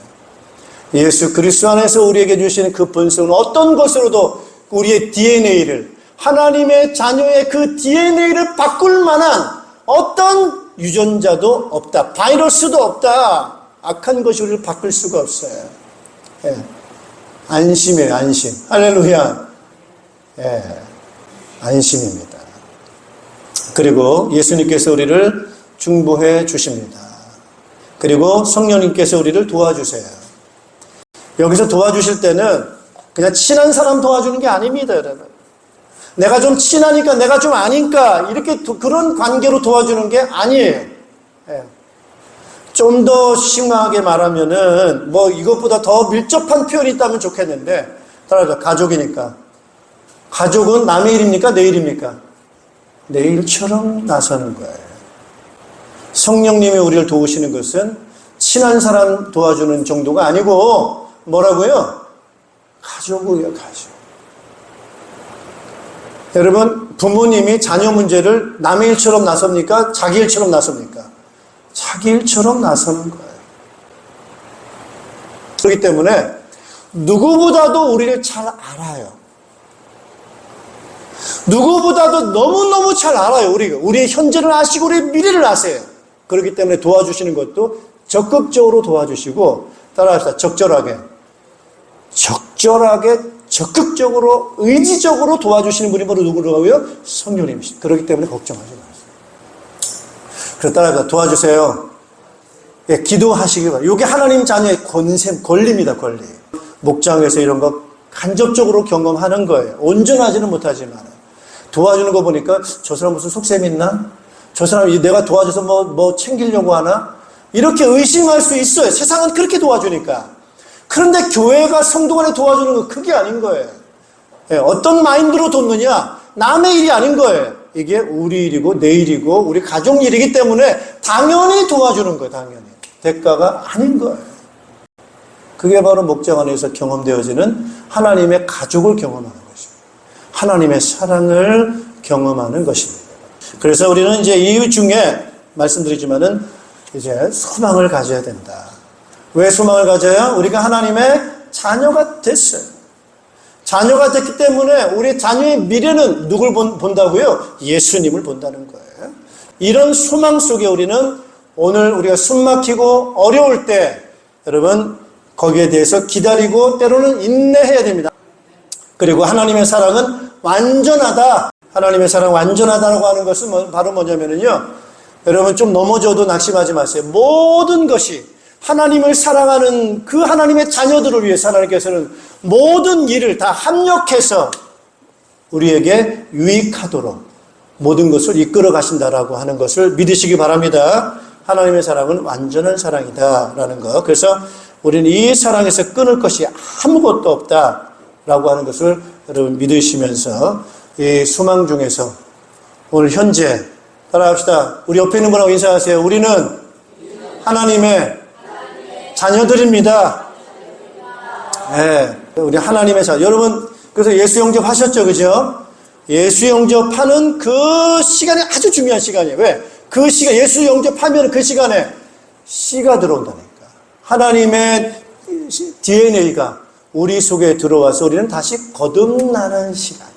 예수 그리스도 안에서 우리에게 주시는 그 본성은 어떤 것으로도 우리의 DNA를, 하나님의 자녀의 그 DNA를 바꿀 만한 어떤 유전자도 없다. 바이러스도 없다. 악한 것이 우리를 바꿀 수가 없어요. 안심이에요, 안심. 할렐루야. 안심입니다. 그리고 예수님께서 우리를 중보해 주십니다. 그리고 성령님께서 우리를 도와주세요. 여기서 도와주실 때는 그냥 친한 사람 도와주는 게 아닙니다, 여러분. 내가 좀 친하니까, 내가 좀 아니까 이렇게 그런 관계로 도와주는 게 아니에요. 좀 더 심하게 말하면은 이것보다 더 밀접한 표현이 있다면 좋겠는데, 따라서 가족이니까. 가족은 남의 일입니까? 내 일입니까? 내 일처럼 나서는 거예요. 성령님이 우리를 도우시는 것은 친한 사람 도와주는 정도가 아니고 뭐라고요? 가족이에요, 가족. 여러분, 부모님이 자녀 문제를 남의 일처럼 나섭니까? 자기 일처럼 나섭니까? 자기 일처럼 나서는 거예요. 그렇기 때문에 누구보다도 우리를 잘 알아요. 누구보다도 너무너무 잘 알아요. 우리의 현재를 아시고 우리의 미래를 아세요. 그렇기 때문에 도와주시는 것도 적극적으로 도와주시고, 따라합시다, 적절하게, 적극적으로, 의지적으로 도와주시는 분이 바로 누구라고요? 성령님이시죠. 그렇기 때문에 걱정하지 마세요. 그래서 따라합시다, 도와주세요. 기도하시기 바랍니다. 이게 하나님 자녀의 권리입니다, 권리. 목장에서 이런 거 간접적으로 경험하는 거예요. 온전하지는 못하지만. 도와주는 거 보니까 저 사람 무슨 속셈 있나? 저 사람이 내가 도와줘서 뭐 챙기려고 하나? 이렇게 의심할 수 있어요. 세상은 그렇게 도와주니까. 그런데 교회가 성도 간에 도와주는 건 그게 아닌 거예요. 예, 어떤 마인드로 돕느냐? 남의 일이 아닌 거예요. 이게 우리 일이고 내 일이고 우리 가족 일이기 때문에 당연히 도와주는 거예요. 당연히. 대가가 아닌 거예요. 그게 바로 목장 안에서 경험되어지는 하나님의 가족을 경험하는 것입니다. 하나님의 사랑을 경험하는 것입니다. 그래서 우리는 이제 이유 중에 말씀드리지만은 이제 소망을 가져야 된다. 왜 소망을 가져야? 우리가 하나님의 자녀가 됐어요. 자녀가 됐기 때문에 우리 자녀의 미래는 누굴 본다고요? 예수님을 본다는 거예요. 이런 소망 속에 우리는 오늘 우리가 숨 막히고 어려울 때 여러분 거기에 대해서 기다리고 때로는 인내해야 됩니다. 그리고 하나님의 사랑은 완전하다. 하나님의 사랑 완전하다고 하는 것은 바로 뭐냐면요. 여러분 좀 넘어져도 낙심하지 마세요. 모든 것이 하나님을 사랑하는 그 하나님의 자녀들을 위해서 하나님께서는 모든 일을 다 합력해서 우리에게 유익하도록 모든 것을 이끌어 가신다라고 하는 것을 믿으시기 바랍니다. 하나님의 사랑은 완전한 사랑이다라는 것. 그래서 우리는 이 사랑에서 끊을 것이 아무것도 없다라고 하는 것을 여러분 믿으시면서 이 소망 중에서 오늘 현재 따라합시다. 우리 옆에 있는 분하고 인사하세요. 우리는 하나님의 자녀들입니다. 네, 우리 하나님의 자녀. 여러분 그래서 예수 영접하셨죠, 그죠? 예수 영접하는 그 시간이 아주 중요한 시간이에요. 왜? 그 시간 예수 영접하면 그 시간에 씨가 들어온다니까. 하나님의 DNA가 우리 속에 들어와서 우리는 다시 거듭나는 시간.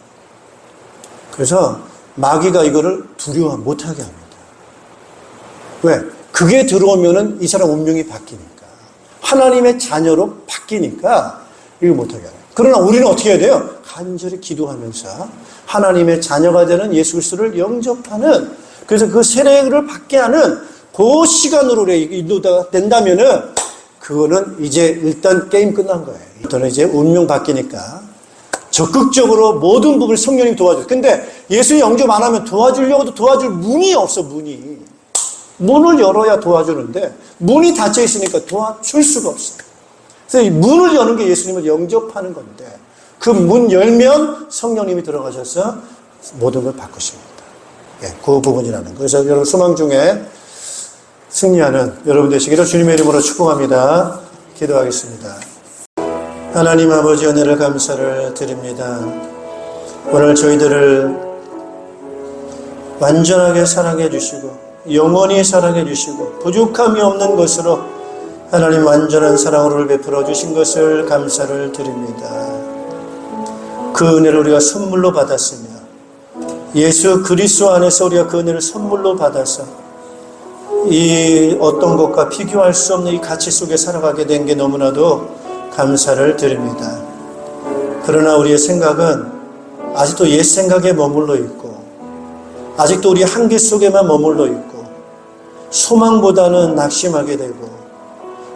그래서 마귀가 이거를 두려워 못하게 합니다. 왜? 그게 들어오면은 이 사람 운명이 바뀌니까. 하나님의 자녀로 바뀌니까 이거 못하게 해요. 그러나 우리는 어떻게 해야 돼요? 간절히 기도하면서 하나님의 자녀가 되는 예수 그리스도를 영접하는, 그래서 그 세례를 받게 하는 그 시간으로 인도가 된다면은 그거는 이제 일단 게임 끝난 거예요. 저는 이제 운명 바뀌니까 적극적으로 모든 부분을 성령님 도와줘요. 근데 예수 영접 안 하면 도와주려고도 도와줄 문이 없어, 문이. 문을 열어야 도와주는데 문이 닫혀 있으니까 도와줄 수가 없어요. 그래서 이 문을 여는 게 예수님을 영접하는 건데 그 문 열면 성령님이 들어가셔서 모든 걸 바꾸십니다. 예, 그 부분이라는 거예요. 그래서 여러분 소망 중에 승리하는 여러분 되시기를 주님의 이름으로 축복합니다. 기도하겠습니다. 하나님 아버지 은혜를 감사를 드립니다. 오늘 저희들을 완전하게 사랑해 주시고 영원히 사랑해 주시고 부족함이 없는 것으로 하나님 완전한 사랑으로 베풀어 주신 것을 감사를 드립니다. 그 은혜를 우리가 선물로 받았으며 예수 그리스도 안에서 우리가 그 은혜를 선물로 받아서 이 어떤 것과 비교할 수 없는 이 가치 속에 살아가게 된 게 너무나도 감사를 드립니다. 그러나 우리의 생각은 아직도 옛 생각에 머물러 있고 아직도 우리 한계 속에만 머물러 있고 소망보다는 낙심하게 되고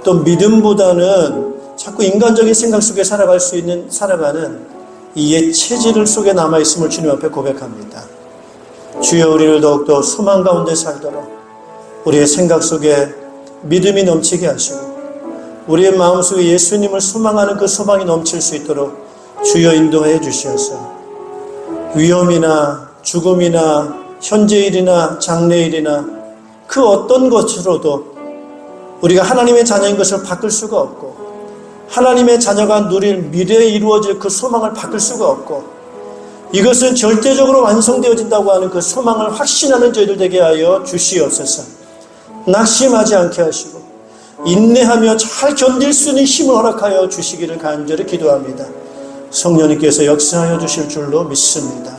또 믿음보다는 자꾸 인간적인 생각 속에 살아가는 이 옛 체질 속에 남아있음을 주님 앞에 고백합니다. 주여 우리를 더욱더 소망 가운데 살도록 우리의 생각 속에 믿음이 넘치게 하시고 우리의 마음속에 예수님을 소망하는 그 소망이 넘칠 수 있도록 주여 인도해 주시옵소서. 위험이나 죽음이나 현재일이나 장래일이나 그 어떤 것으로도 우리가 하나님의 자녀인 것을 바꿀 수가 없고 하나님의 자녀가 누릴 미래에 이루어질 그 소망을 바꿀 수가 없고 이것은 절대적으로 완성되어진다고 하는 그 소망을 확신하는 저희들 되게 하여 주시옵소서. 낙심하지 않게 하시고 인내하며 잘 견딜 수 있는 힘을 허락하여 주시기를 간절히 기도합니다. 성령님께서 역사하여 주실 줄로 믿습니다.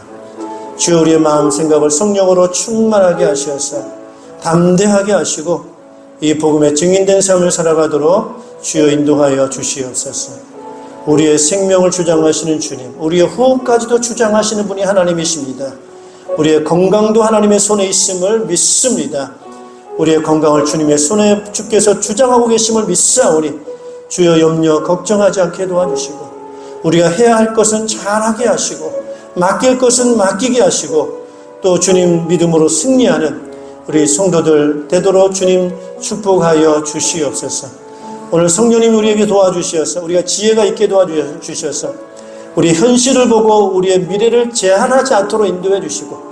주여 우리의 마음 생각을 성령으로 충만하게 하셔서 담대하게 하시고 이 복음에 증인된 삶을 살아가도록 주여 인도하여 주시옵소서. 우리의 생명을 주장하시는 주님, 우리의 호흡까지도 주장하시는 분이 하나님이십니다. 우리의 건강도 하나님의 손에 있음을 믿습니다. 우리의 건강을 주님의 손에 주께서 주장하고 계심을 믿사오니 주여 염려 걱정하지 않게 도와주시고 우리가 해야 할 것은 잘하게 하시고 맡길 것은 맡기게 하시고 또 주님 믿음으로 승리하는 우리 성도들 되도록 주님 축복하여 주시옵소서. 오늘 성령님 우리에게 도와주시어서 우리가 지혜가 있게 도와주셔서 우리 현실을 보고 우리의 미래를 제한하지 않도록 인도해 주시고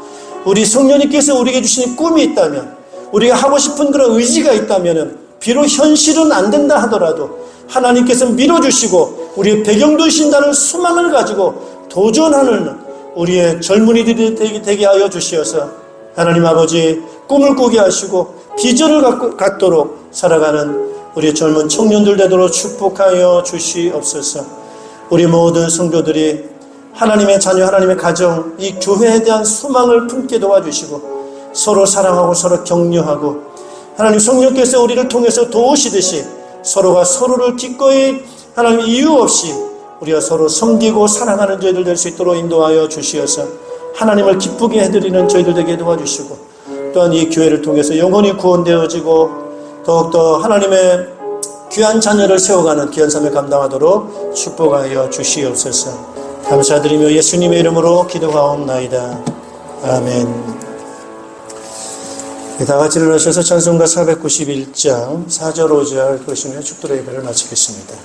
우리 성령님께서 우리에게 주신 꿈이 있다면 우리가 하고 싶은 그런 의지가 있다면 비록 현실은 안 된다 하더라도 하나님께서 밀어주시고 우리의 배경도 신다는 소망을 가지고 도전하는 우리의 젊은이들이 되게 하여 주시어서 하나님 아버지 꿈을 꾸게 하시고 비전을 갖도록 살아가는 우리 젊은 청년들 되도록 축복하여 주시옵소서. 우리 모든 성도들이 하나님의 자녀, 하나님의 가정, 이 교회에 대한 소망을 품게 도와주시고 서로 사랑하고 서로 격려하고 하나님 성령께서 우리를 통해서 도우시듯이 서로가 서로를 기꺼이 하나님 이유 없이 우리가 서로 섬기고 사랑하는 저희들 될 수 있도록 인도하여 주시어서 하나님을 기쁘게 해드리는 저희들 되게 도와주시고 또한 이 교회를 통해서 영혼이 구원되어지고 더욱더 하나님의 귀한 자녀를 세워가는 귀한 삶을 감당하도록 축복하여 주시옵소서. 감사드리며 예수님의 이름으로 기도하옵나이다. 아멘. 다 같이 일어나셔서 찬송가 491장 4절 5절 그러시며 축도의 예배를 마치겠습니다.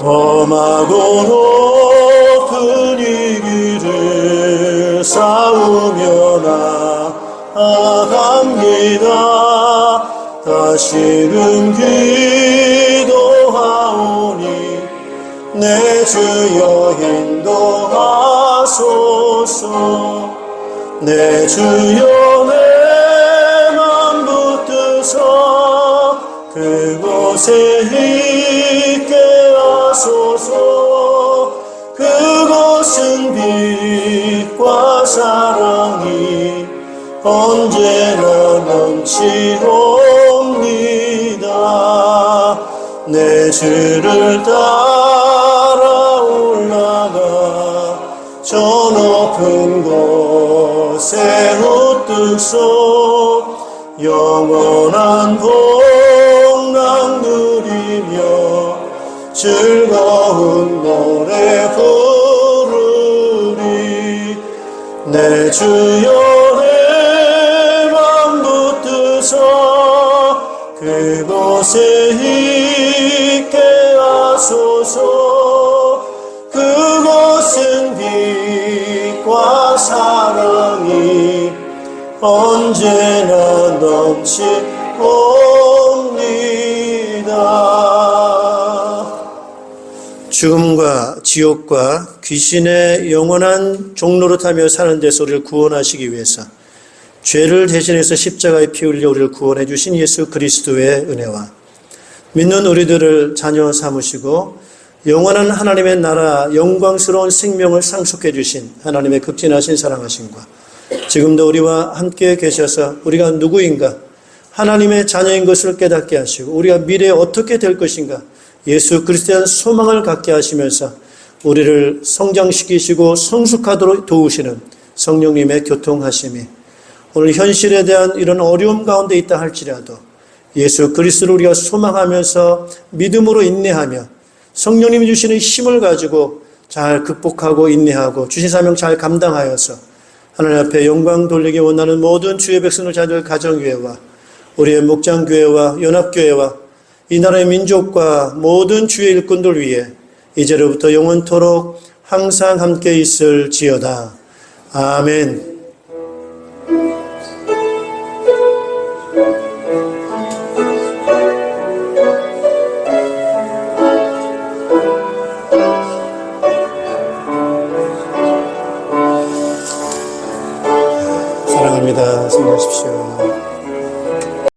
험하고 높은 이 길을 싸우며 나아갑니다. 다시는 기도하오니 내 주여 인도하소서. 내 주여 내 맘 붙드사 그곳에 있게 하소서. 그곳은 빛과 사랑이 언제나 넘치옵니다. 내 주를 따라 올라가 저 높은 곳에 우뚝 서 영원한 복락 누리며 즐거운 노래 부르리. 내 주여 내 맘 붙드사 그곳에 있게 하소서. 그곳은 빛과 사랑이 언제나 넘치옵니다. 죽음과 지옥과 귀신의 영원한 종노릇하며 사는 데서 우리를 구원하시기 위해서 죄를 대신해서 십자가에 피 흘려 우리를 구원해 주신 예수 그리스도의 은혜와 믿는 우리들을 자녀 삼으시고 영원한 하나님의 나라 영광스러운 생명을 상속해 주신 하나님의 극진하신 사랑하심과 지금도 우리와 함께 계셔서 우리가 누구인가 하나님의 자녀인 것을 깨닫게 하시고 우리가 미래에 어떻게 될 것인가 예수 그리스도에 대한 소망을 갖게 하시면서 우리를 성장시키시고 성숙하도록 도우시는 성령님의 교통하심이 오늘 현실에 대한 이런 어려움 가운데 있다 할지라도 예수 그리스도를 우리가 소망하면서 믿음으로 인내하며 성령님이 주시는 힘을 가지고 잘 극복하고 인내하고 주신 사명 잘 감당하여서 하나님 앞에 영광 돌리기 원하는 모든 주의 백성들 자녀들 가정교회와 우리의 목장교회와 연합교회와 이 나라의 민족과 모든 주의 일꾼들 위해 이제로부터 영원토록 항상 함께 있을지어다. 아멘. 사랑합니다. 승리하십시오.